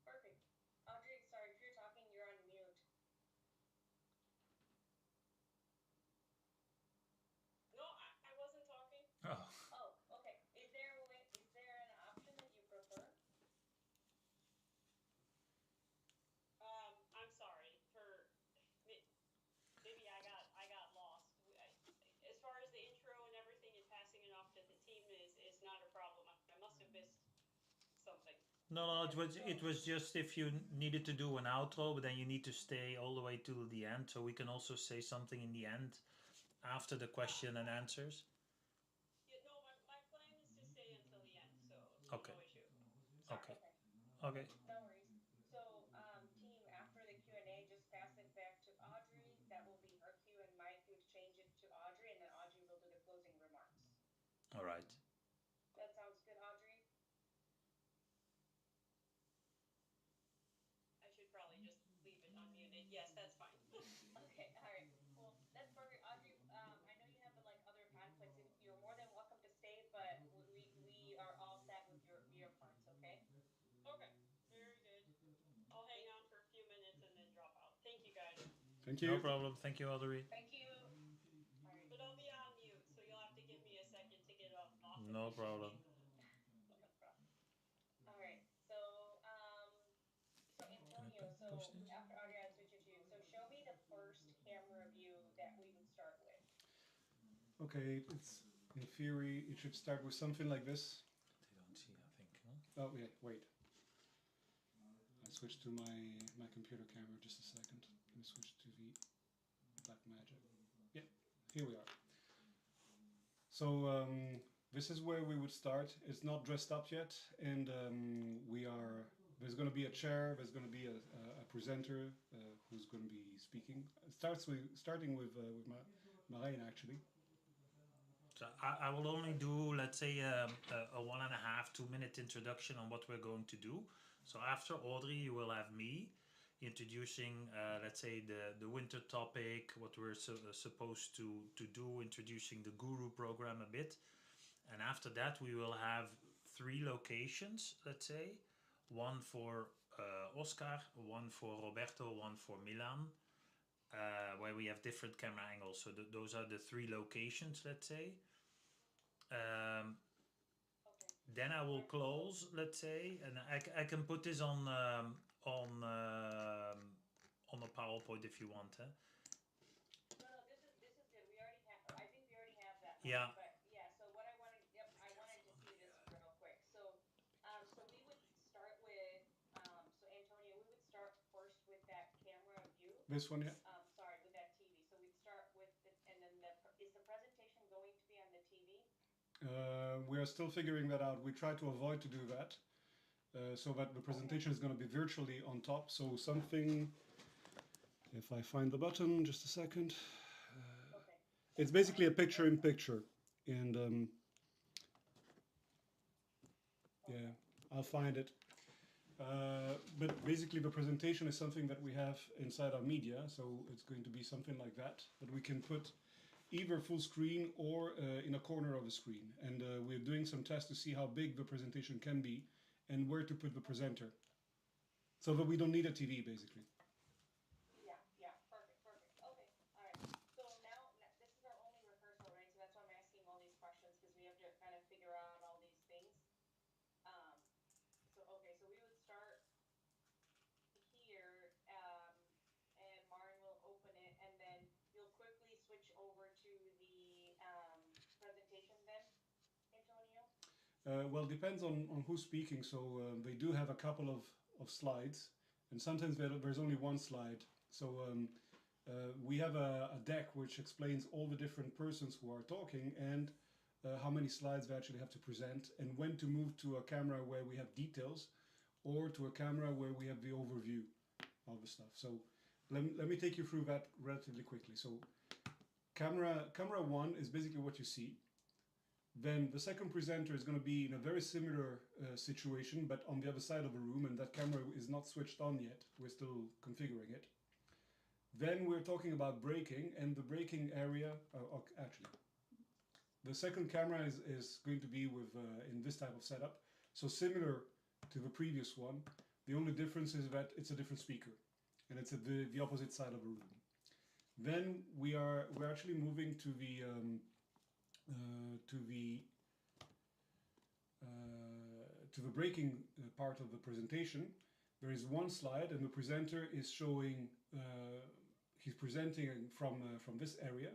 Perfect. Audrey, sorry, if you're talking, you're on mute. No, I wasn't talking. Oh. Oh, okay. Is there an option that you prefer? I'm sorry for maybe I got lost. As far as the intro and everything and passing it off to the team is not a problem. I must have missed something. No, it was just if you needed to do an outro, but then you need to stay all the way to the end. So we can also say something in the end after the question and answers. Yeah, no, my plan is to stay until the end, so Okay. no issue. Okay. Okay. Okay. No worries. So, team, after the Q&A, just pass it back to Audrey. That will be her cue and my cue to change it to Audrey, and then Audrey will do the closing remarks. All right. That sounds good, Audrey? I should probably just leave it unmuted. Yes, that's fine. Okay, all right, cool. That's perfect. Audrey, I know you have like other conflicts. If you're more than welcome to stay, but we are all set with your parts, okay? Okay, very good. I'll hang on for a few minutes and then drop out. Thank you, guys. Thank you. No problem. Thank you, Audrey. Thank you. All right. But I'll be on mute, so you'll have to give me a second to get off. No problem. No problem. All right. So, Antonio, so after Audrey, I switch it to you. So show me the first camera view that we would start with. Okay, it's in theory it should start with something like this. They don't see, I think. Oh yeah, wait. I switched to my computer camera just a second. Let me switch to the Black Magic. Yep, here we are. So this is where we would start. It's not dressed up yet, and there's going to be a chair. There's going to be a presenter who's going to be speaking. Starting with Marijn actually. So I will only do, let's say, a 1.5 2 minute introduction on what we're going to do. So after Audrey, you will have me introducing, let's say, the winter topic, what we're supposed to do, introducing the Guru program a bit. And after that, we will have 3 locations, let's say. One for Oscar, one for Roberto, one for Milan. where we have different camera angles. So those are the 3 locations, let's say. Then I will close, let's say, and I can put this on a PowerPoint if you want. No, this is good. We already have. I think we already have that. Yeah. But yeah. So what I wanted. Yep. I wanted to see this real quick. So, so we would start with. So Antonio, we would start first with that camera view. This one, yeah. Sorry, with that TV. So we'd start with the, and then is the presentation going to be on the TV? We are still figuring that out. We try to avoid to do that, so that the presentation is going to be virtually on top. So something, if I find the button, just a second. Okay. It's basically a picture-in-picture, and yeah, I'll find it. But basically the presentation is something that we have inside our media, so it's going to be something like that we can put either full screen or in a corner of the screen. And we're doing some tests to see how big the presentation can be and where to put the presenter. So that we don't need a TV, basically. Yeah, perfect. Okay, all right. So now, this is our only rehearsal, right? So that's why I'm asking all these questions, because we have to kind of figure out all these things. Okay, so we would start here, and Marin will open it, and then you'll quickly switch over to the presentation then, Antonio? Well, depends on who's speaking. So they do have a couple of slides, and sometimes there's only one slide. So we have a deck which explains all the different persons who are talking and how many slides they actually have to present, and when to move to a camera where we have details or to a camera where we have the overview of the stuff. So let me take you through that relatively quickly. So camera 1 is basically what you see. Then the second presenter is going to be in a very similar situation, but on the other side of the room, and that camera is not switched on yet. We're still configuring it. Then we're talking about braking, and the braking area, actually, the second camera is going to be with in this type of setup. So similar to the previous one, the only difference is that it's a different speaker, and it's at the opposite side of the room. Then we're actually moving to the braking part of the presentation. There is one slide, and the presenter is showing. He's presenting from this area,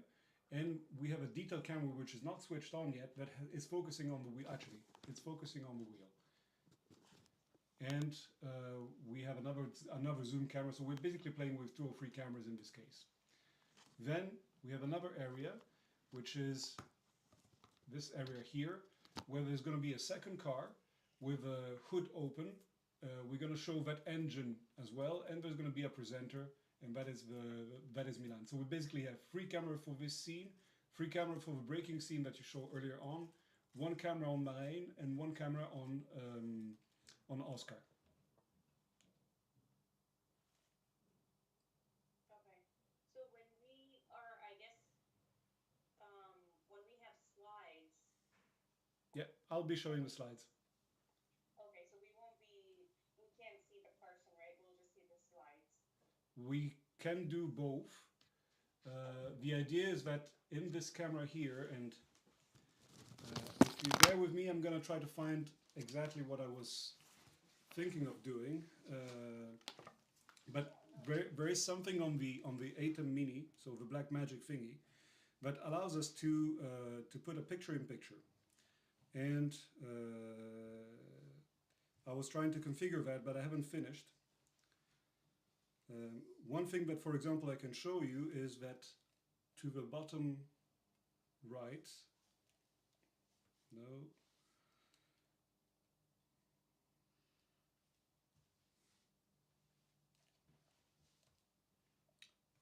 and we have a detail camera which is not switched on yet that is focusing on the wheel. Actually, it's focusing on the wheel. And we have another zoom camera, so we're basically playing with 2 or 3 cameras in this case. Then we have another area, which is this area here, where there's going to be a second car with a hood open. We're going to show that engine as well, and there's going to be a presenter, and that is Milan. So we basically have 3 cameras for this scene, 3 cameras for the braking scene that you showed earlier on, 1 camera on Marijn, and 1 camera on Oscar. Okay, so when we are, I guess, when we have slides. Yeah, I'll be showing the slides. Okay, so we can't see the person, right? We'll just see the slides. We can do both. The idea is that in this camera here, and if you bear with me, I'm going to try to find exactly what I was thinking of doing. But there is something on the ATEM Mini, so the Blackmagic thingy, that allows us to put a picture-in-picture. And I was trying to configure that, but I haven't finished. One thing that, for example, I can show you is that to the bottom right,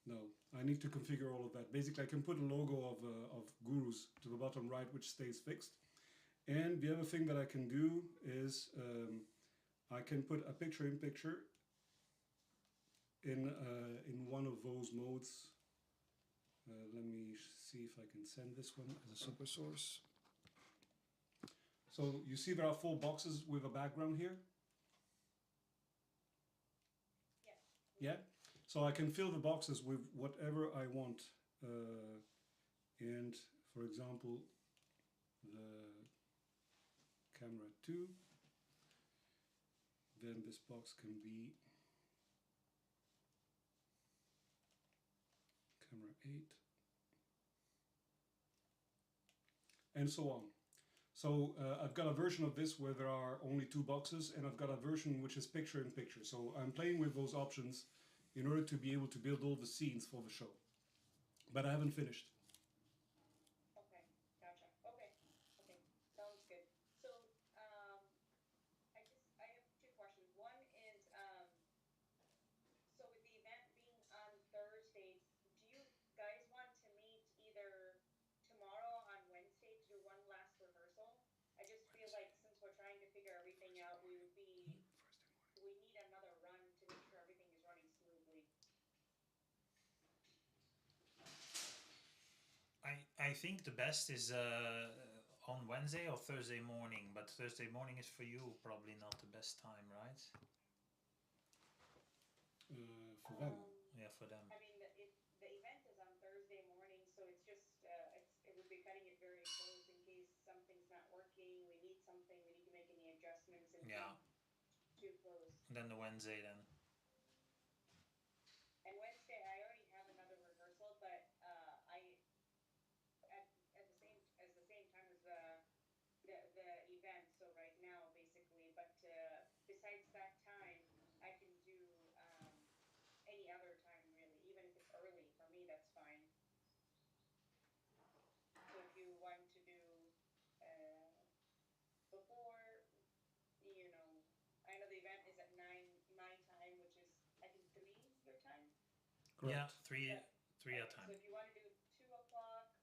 no, I need to configure all of that. Basically, I can put a logo of Gurus to the bottom right, which stays fixed. And the other thing that I can do is I can put a picture-in-picture in one of those modes. Let me see if I can send this one as a super source. So you see there are 4 boxes with a background here? Yes. Yeah? So I can fill the boxes with whatever I want. And for example, the camera 2, then this box can be camera 8, and so on. So I've got a version of this where there are only 2 boxes, and I've got a version which is picture in picture. So I'm playing with those options in order to be able to build all the scenes for the show. But I haven't finished. Okay, gotcha. Okay, okay, sounds good. So, I have two questions. One is, so with the event being on Thursday, do you guys want to meet either tomorrow on Wednesday to do one last rehearsal? I just feel like since we're trying to figure everything out, we need another run to make sure everything is running smoothly. I think the best is on Wednesday or Thursday morning, but Thursday morning is for you probably not the best time, right? For them. Yeah, for them. I mean, the event is on Thursday morning, so it's just, it would be cutting it very close in case something's not working, we need something, we need to make any adjustments, and Yeah. too close. Then the Wednesday then. And Wednesday, I already have another rehearsal, but at the same time as the event. So right now, basically, but besides that time, I can do any other time really, even if it's early for me. That's fine. So if you want to do before, I know the event is at 9 my time, which is I think 3 your time. Correct. Yeah, three Okay, at time. so if you want to do 2 o'clock,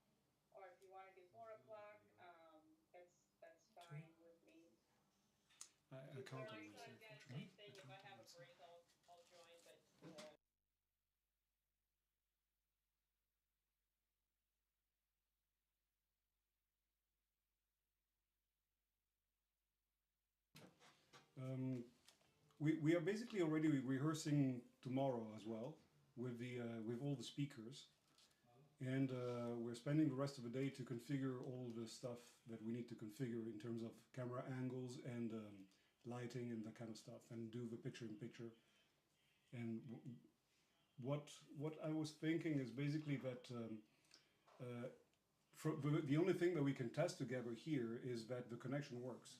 or if you want to do 4 o'clock, that's fine with me. I can't Yeah, on so Wednesday, yeah, unfortunately. same thing. If I have a break, I'll join, but We are basically already rehearsing tomorrow as well with all the speakers, and we're spending the rest of the day to configure all the stuff that we need to configure in terms of camera angles and lighting and that kind of stuff, and do the picture in picture. And what I was thinking is basically that the only thing that we can test together here is that the connection works,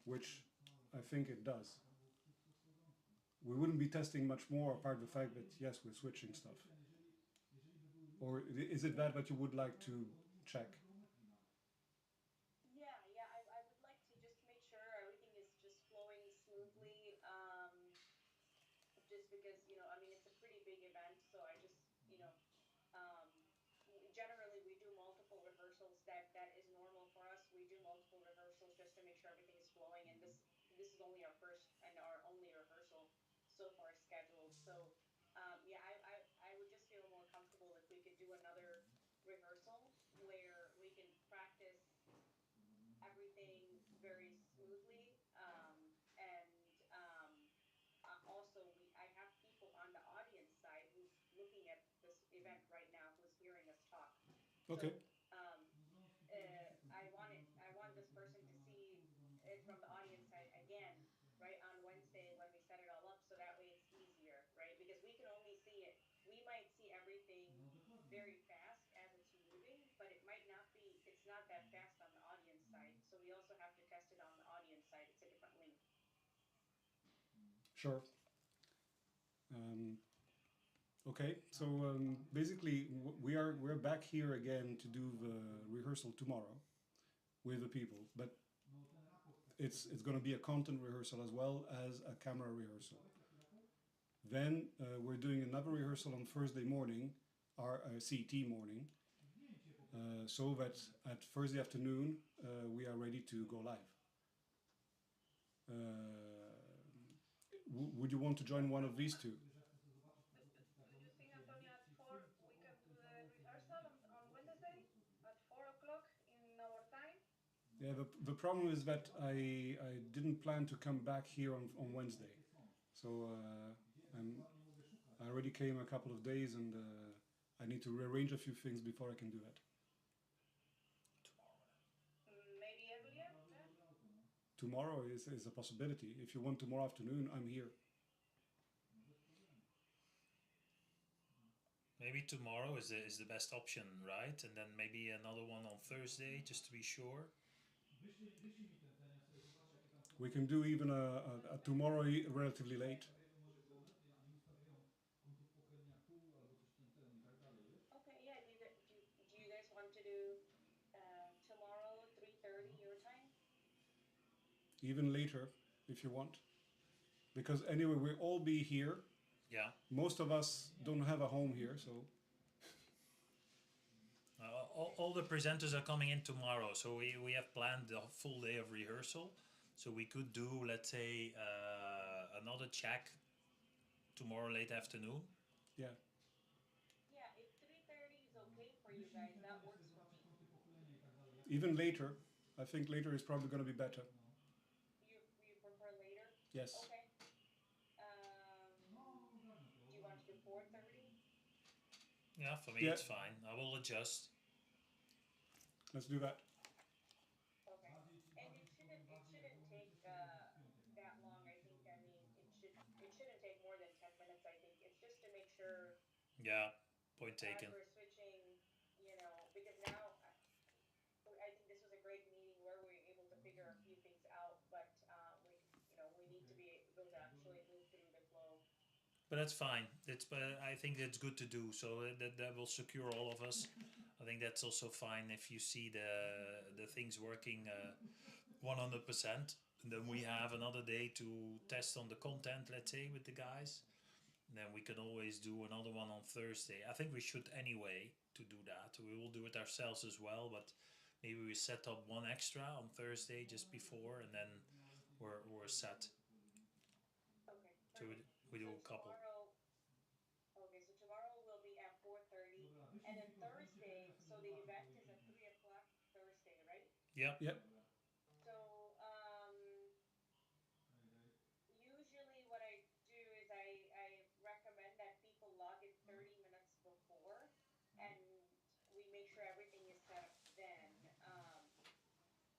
which I think it does. We wouldn't be testing much more apart from the fact that yes, we're switching stuff. Or is it that you would like to check? Yeah, I would like to just make sure everything is just flowing smoothly. Just because, I mean, it's a pretty big event, so I just, um, generally we do multiple rehearsals. That is normal for us. We do multiple rehearsals just to make sure everything is flowing. And this is only our first and our only rehearsal so far scheduled. So, yeah, I would just feel more comfortable if we could do another rehearsal where we can practice everything very smoothly. And also, I have people on the audience side who's looking at this event right now, who's hearing us talk. Okay. So I want this person to see it from the audience side again, right, on Wednesday when we set it all up, so that way it's easier, right? Because we can only see it. We might see everything very fast as it's moving, but it might not be. It's not that fast on the audience side. So we also have to test it on the audience side. It's a different link. Sure. Okay, so basically we're back here again to do the rehearsal tomorrow with the people, but it's going to be a content rehearsal as well as a camera rehearsal. Then we're doing another rehearsal on Thursday morning, our CT morning, so that at Thursday afternoon we are ready to go live. Would you want to join one of these two? Do you think, Antonio, at 4 we can do the rehearsal on Wednesday at 4 o'clock in our time? Yeah, the problem is that I didn't plan to come back here on Wednesday, so I already came a couple of days, and I need to rearrange a few things before I can do that. Maybe earlier then? Tomorrow is a possibility. If you want tomorrow afternoon, I'm here. Maybe tomorrow is the best option, right? And then maybe another one on Thursday, just to be sure. We can do even a tomorrow relatively late. Okay, yeah, do you guys want to do tomorrow 3:30 your time? Even later, if you want. Because anyway, we'll all be here. Yeah. Most of us don't have a home here, so All the presenters are coming in tomorrow, so we have planned a full day of rehearsal. So we could do, let's say, another check tomorrow late afternoon. yeah. Yeah, if 3:30 is okay for you guys, that works for me. Even later. I think later is probably going to be better. You prefer later? Yes. Okay. Do you want to do 4:30? Yeah, for me Yeah. it's fine. I will adjust. Let's do that. Okay. And it shouldn't take that long. I think. I mean, it shouldn't take more than 10 minutes. I think it's just to make sure Yeah, point as taken. we're switching, because now I think this was a great meeting where we were able to figure a few things out, but we need to be able to actually move through the flow. But that's fine. But I think that's good to do. So that will secure all of us. I think that's also fine if you see the things working 100%. And then we have another day to test on the content, let's say, with the guys. And then we can always do another one on Thursday. I think we should anyway to do that. We will do it ourselves as well, but maybe we set up one extra on Thursday just before, and then we're set. Okay. So Perfect. we do So a couple. tomorrow will be at 4:30, and then Thursday. So the event is at 3 o'clock Thursday, right? Yep. Yep. So usually what I do is I recommend that people log in 30 minutes before, and we make sure everything is set up then.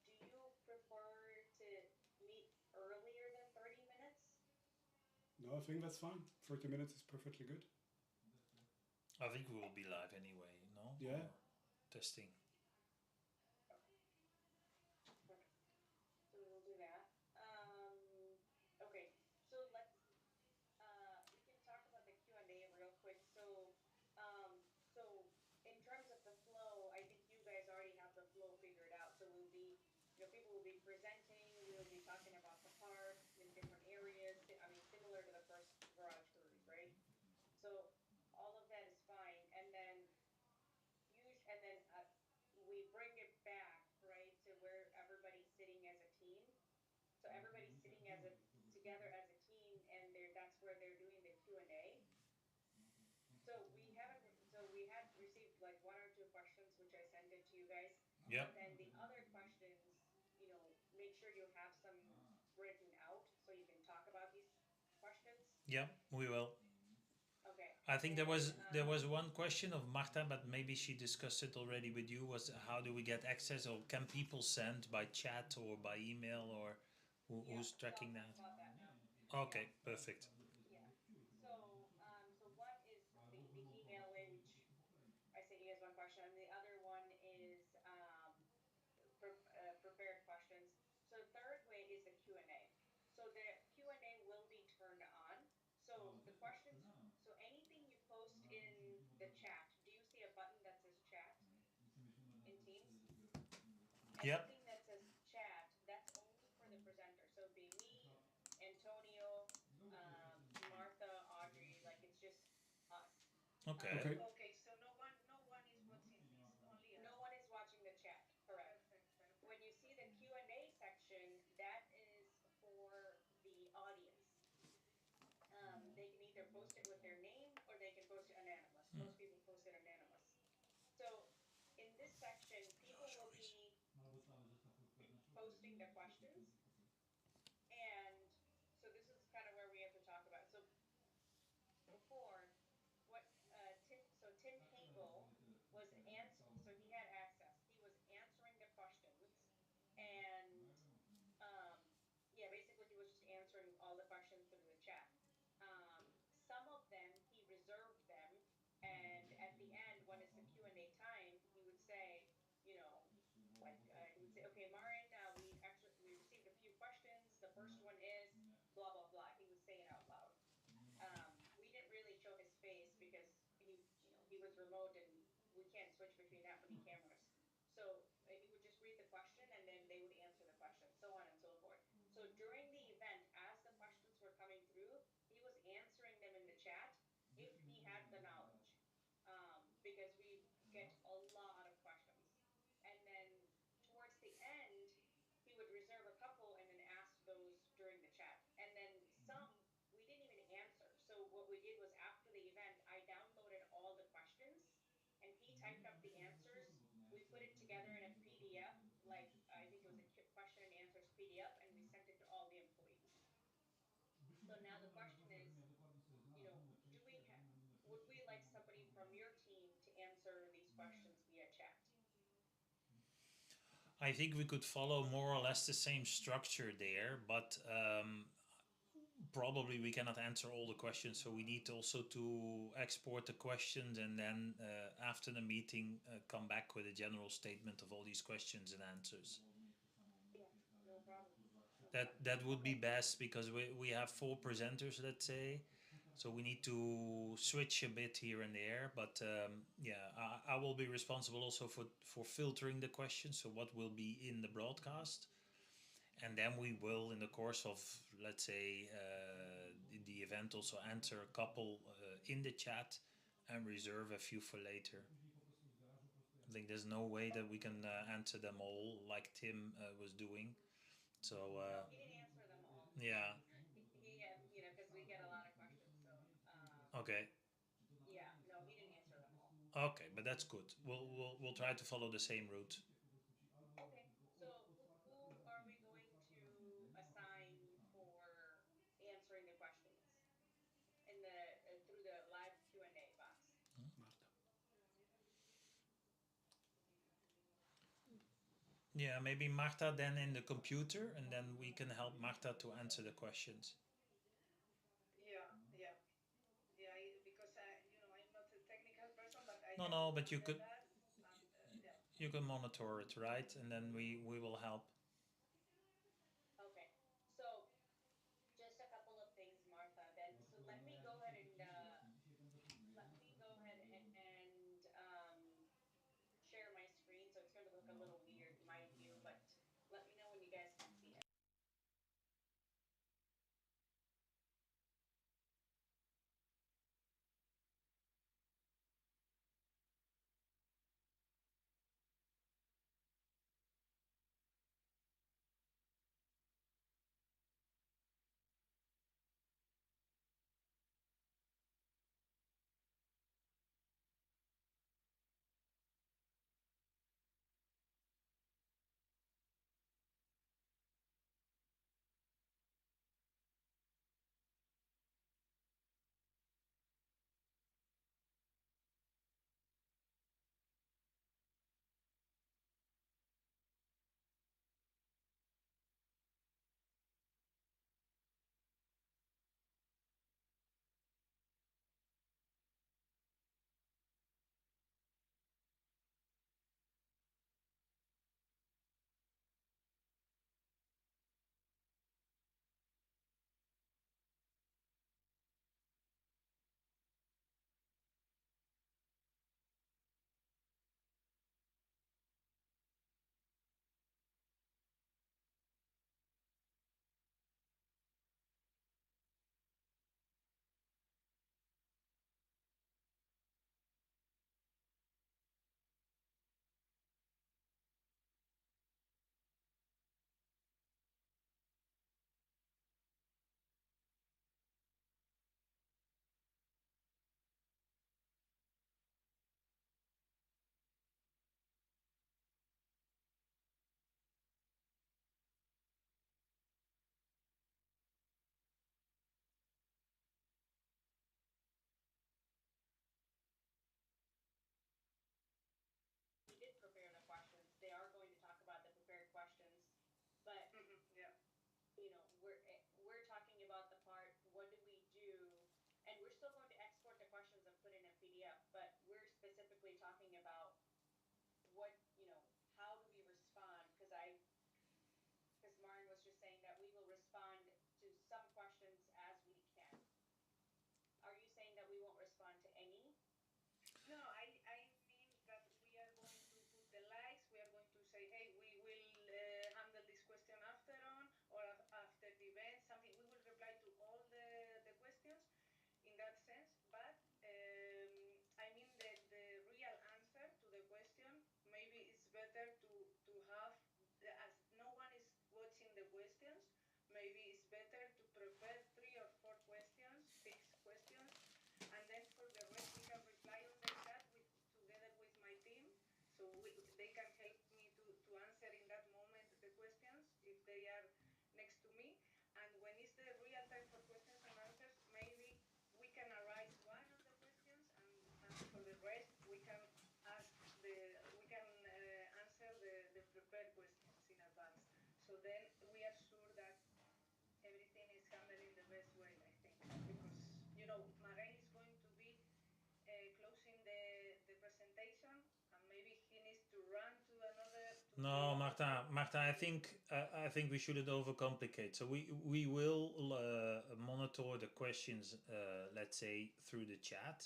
Do you prefer to meet earlier than 30 minutes? No, I think that's fine. 30 minutes is perfectly good. I think we will be live anyway, no? Yeah. Or testing. Perfect. So we will do that. Okay. So we can talk about the Q&A real quick. So in terms of the flow, I think you guys already have the flow figured out. So we'll be, people will be presenting. We will be talking about the park in different areas. I mean, similar to the first garage tours, right? So all of that is fine. And then we bring it back, right, to where everybody's sitting as a team. So everybody's sitting together as a team, and that's where they're doing the Q&A. So we had received like one or two questions, which I sent it to you guys. Yep. But then the other questions, make sure you have some written out so you can talk about these questions. Yep, we will. Okay. I think there was one question of Marta, but maybe she discussed it already with you. Was how do we get access, or can people send by chat or by email, or who's tracking So I'll that? talk about that now. Okay, perfect. Yeah. So one is the email way, which I sent you guys one question, and the other one is prepared questions. So the third way is the Q&A. So the Q&A will be turned on. So the questions, so anything you post in the chat, do you see a button that says chat in Teams? Yep. Anything that says chat, that's only for the presenter. So it'd be me, Antonio, Martha, Audrey, like it's just us. Okay. Okay. Okay, so no one is watching this, only us. No one is watching the chat, correct? Perfect. When you see the Q&A section, that is for the audience. They can either post it with their name or they can post it anonymous. Most people post it anonymous. So in this section, people will be posting the questions. And so this is kind of where we have to talk about. So before, remote and we can't switch between that many cameras. So he would just read the question and then they would answer the question, so on and so forth. So during the event, as the questions were coming through, he was answering them in the chat if he had the knowledge, because we get a lot of questions. And then towards the end, he would reserve a couple and then ask those during the chat. And then some we didn't even answer. So what we did was after the event, I downloaded all the questions and he typed up the answers. We put it together in a PDF, like I think it was a question and answers PDF, and we sent it to all the employees. So now the question is, do we have, would we like somebody from your team to answer these questions via chat? I think we could follow more or less the same structure there, but probably we cannot answer all the questions. So we need also to export the questions and then after the meeting come back with a general statement of all these questions and answers. Yeah, no problem. That would be best because we have 4 presenters, let's say, so we need to switch a bit here and there. But yeah, I will be responsible also for filtering the questions, so what will be in the broadcast, and then we will, in the course of, let's say, the event, also answer a couple in the chat and reserve a few for later. I think there's no way that we can answer them all like Tim was doing. So No, he didn't answer them all. yeah, Because we get a lot of questions. So, okay, yeah, no, he didn't answer them all. okay, but that's good. We'll try to follow the same route. Okay, so who are we going to assign for answering the questions in the through the live Q&A box? Marta. Yeah, maybe Marta then in the computer, and then we can help Marta to answer the questions. Yeah, yeah, yeah. Because I'm not a technical person, but I No, can no, but monitor that. Yeah. you can monitor it, right? And then we will help. Okay. So just a couple of things, Martha. Then, so let me go ahead and share my screen. So it's going to look a little weird, mind you, but let me know when you guys can see it. We did prepare the questions. They are going to talk about the prepared questions, but yeah, we're talking about the part. What do we do? And we're still going to export the questions and put in a PDF, but we're specifically talking about what how do we respond? Because Marin was just saying that we will respond to some questions as we can. Are you saying that we won't respond to any? No, maybe it's better to prepare 3 or 4 questions, fixed questions, and then for the rest we can reply on the chat together with my team, so they can help me to answer in that moment the questions if they are next to me. And when it's the real time for questions and answers, maybe we can arise one of the questions, and for the rest we can answer the prepared questions in advance. So then we are sure that everything is handled in the best way, I think, because Maren is going to be closing the presentation, and maybe he needs to run to another. No, Marta, I think we shouldn't overcomplicate. So we will monitor the questions, let's say through the chat.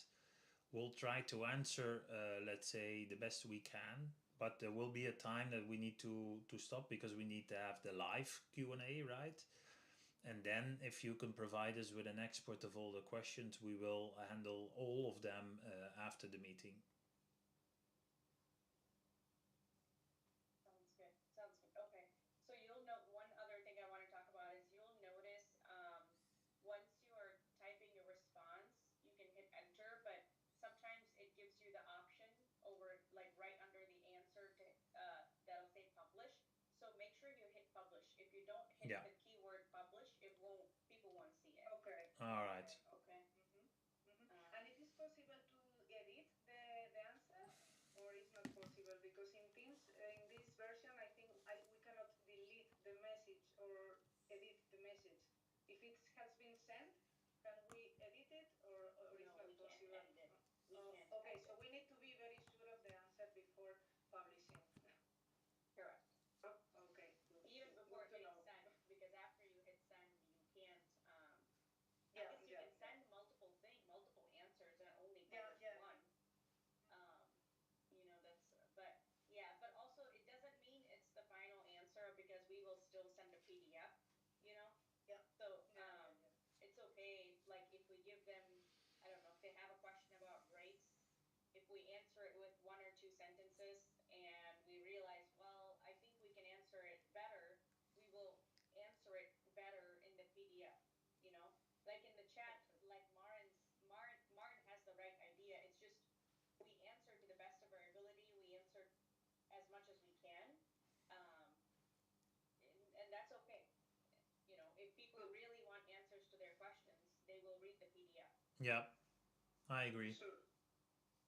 We'll try to answer, let's say, the best we can, but there will be a time that we need to stop because we need to have the live Q&A, right? And then if you can provide us with an export of all the questions, we will handle all of them after the meeting. Sounds good. Sounds good. Okay. So you'll note one other thing I want to talk about is you'll notice once you are typing your response, you can hit enter, but sometimes it gives you the option over like right under the answer to that'll say publish. So make sure you hit publish. If you don't hit the keyword publish, people won't see it. Okay. All right. Okay. And it is possible to edit the answer, or it's not possible, because in Teams in this version I think we cannot delete the message or edit the message. If it has been sent, can we edit it, or it's not we possible? can't edit it. We can't. Okay, so we need to be very sure of the answer before publishing. Correct. Okay. Even before hitting send, because after you hit send, you can't. I guess you can send multiple answers and only publish one. But also it doesn't mean it's the final answer because we will still send a PDF. So it's okay. Like if we give them, I don't know, if they have a question about rates, if we answer it with 1 or 2 sentences and we realize, well, I think we can answer it better, we will answer it better in the PDF, like in the chat, like Maren has the right idea. It's just we answer to the best of our ability. We answer as much as we can, and that's okay. If people really want answers to their questions, they will read the PDF. Yeah, I agree. Sure.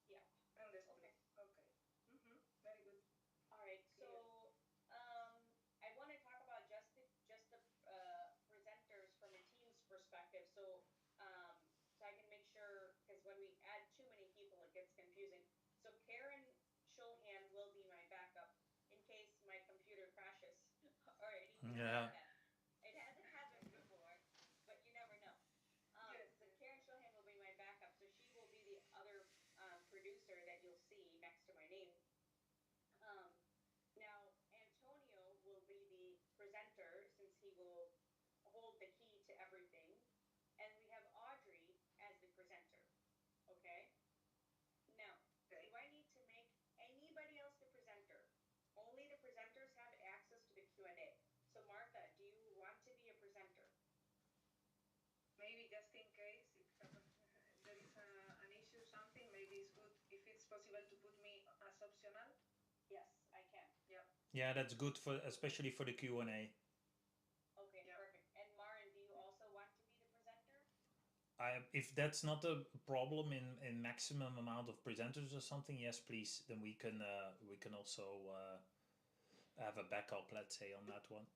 Yeah. Understood. Okay. Very good. All right. So I want to talk about just the presenters from a team's perspective. So I can make sure, because when we add too many people, it gets confusing. So Karen Shulhan will be my backup in case my computer crashes or anything like that. It hasn't happened before, but you never know. So Karen Shulhan will be my backup, so she will be the other producer that you'll see next to my name. Now, Antonio will be the presenter since he will hold the key to everything. And we have Audrey as the presenter. Okay? Now, do I need to make anybody else the presenter? Only the presenters have access to the Q&A. So Martha, do you want to be a presenter? Maybe just in case there is an issue or something, maybe it's good if it's possible to put me as optional. Yes, I can. Yeah, that's good especially for the Q&A. Okay, perfect. And Maren, do you also want to be the presenter? If that's not a problem in maximum amount of presenters or something, yes, please. Then we can also have a backup, let's say, on that one.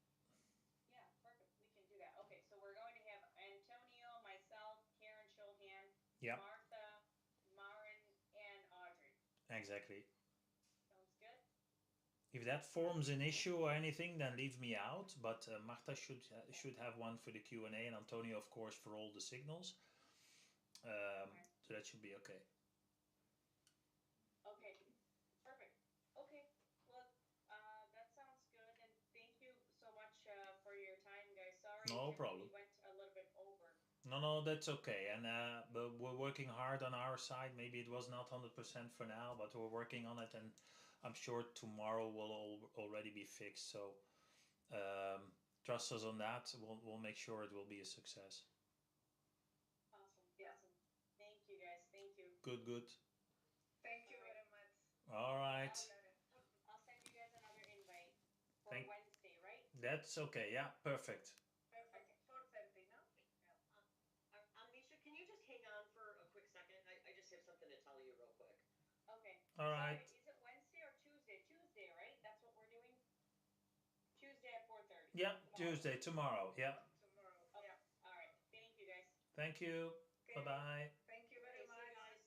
Yeah, perfect. We can do that. Okay, so we're going to have Antonio, myself, Karen Shulhan, Martha, Maren, and Audrey. Exactly. Sounds good. If that forms an issue or anything, then leave me out. But Marta should have one for the Q&A, and Antonio, of course, for all the signals. So that should be okay. Okay, perfect. Okay, well, that sounds good, and thank you so much for your time, guys. Sorry No if problem. we went a little bit over. No, that's okay. And but we're working hard on our side. Maybe it was not 100% for now, but we're working on it, and I'm sure tomorrow will already be fixed. So trust us on that. We'll make sure it will be a success. Awesome. Awesome. Thank you guys. Thank you. Good. Thank you very much. All right. I'll send you guys another invite for Thank- Wednesday, right? That's okay. Yeah, perfect. Perfect. 4:30, no? Misha, can you just hang on for a quick second? I just have something to tell you real quick. Okay. All right. Sorry, is it Wednesday or Tuesday? Tuesday, right? That's what we're doing? Tuesday at 4:30. Yeah, Tomorrow. Tuesday, tomorrow. Yeah. Tomorrow. Okay. Yeah. All right. Thank you, guys. Thank you. Okay. Bye bye. Thank you very Okay, see you much. guys. Hi.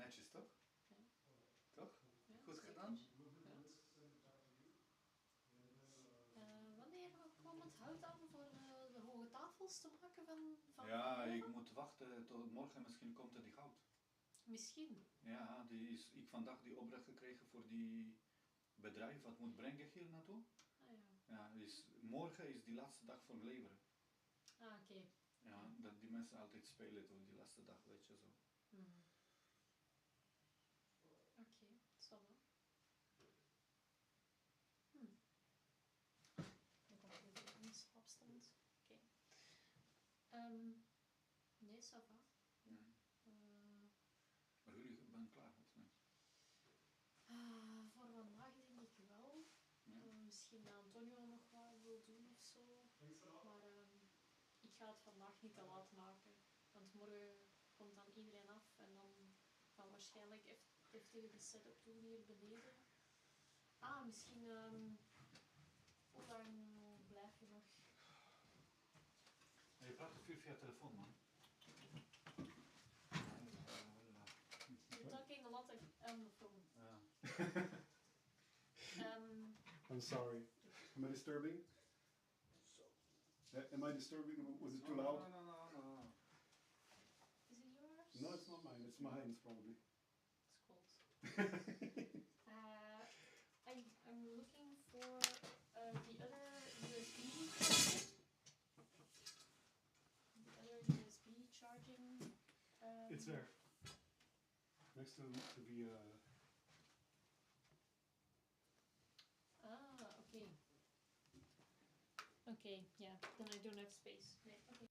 Netjes toch? Ja. Toch? Ja, Goed zeker. gedaan. Wanneer kwam het hout aan voor de hoge tafels te maken van Ja, boven? ik moet wachten tot morgen, misschien komt er die goud. Misschien. Ja, ik vandaag die opdracht gekregen voor die bedrijf wat moet brengen hier naartoe. Ah ja. Ja, morgen is die laatste dag voor leveren. Ah, oké. Ja, dat die mensen altijd spelen toch, die laatste dag, weet je zo. Mhm. Oké, ça va. Dan komt er weer een slaapstand. Oké. Nee, ça va. Ja. Eh, Maar jullie zijn klaar met mij. voor vandaag denk ik wel. Ja. Misschien dat Antonio nog wat wil doen of zo. Maar ik ga het vandaag niet te laat maken. Want morgen komt dan iedereen af en dan gaan we waarschijnlijk even de setup doen hier beneden. Ah, misschien hoe lang blijf je nog? Je praat te veel via telefoon, man. You're talking a lot on the phone. Ja. I'm sorry. Am I disturbing? Am I disturbing? Was it too loud? No. Is it yours? No, it's not mine. It's mine's probably. It's cold. I'm looking for the other USB charger. The other USB charging. It's there. Next to the. Ah, okay. Okay, yeah. Then I don't have space. Nee, okay.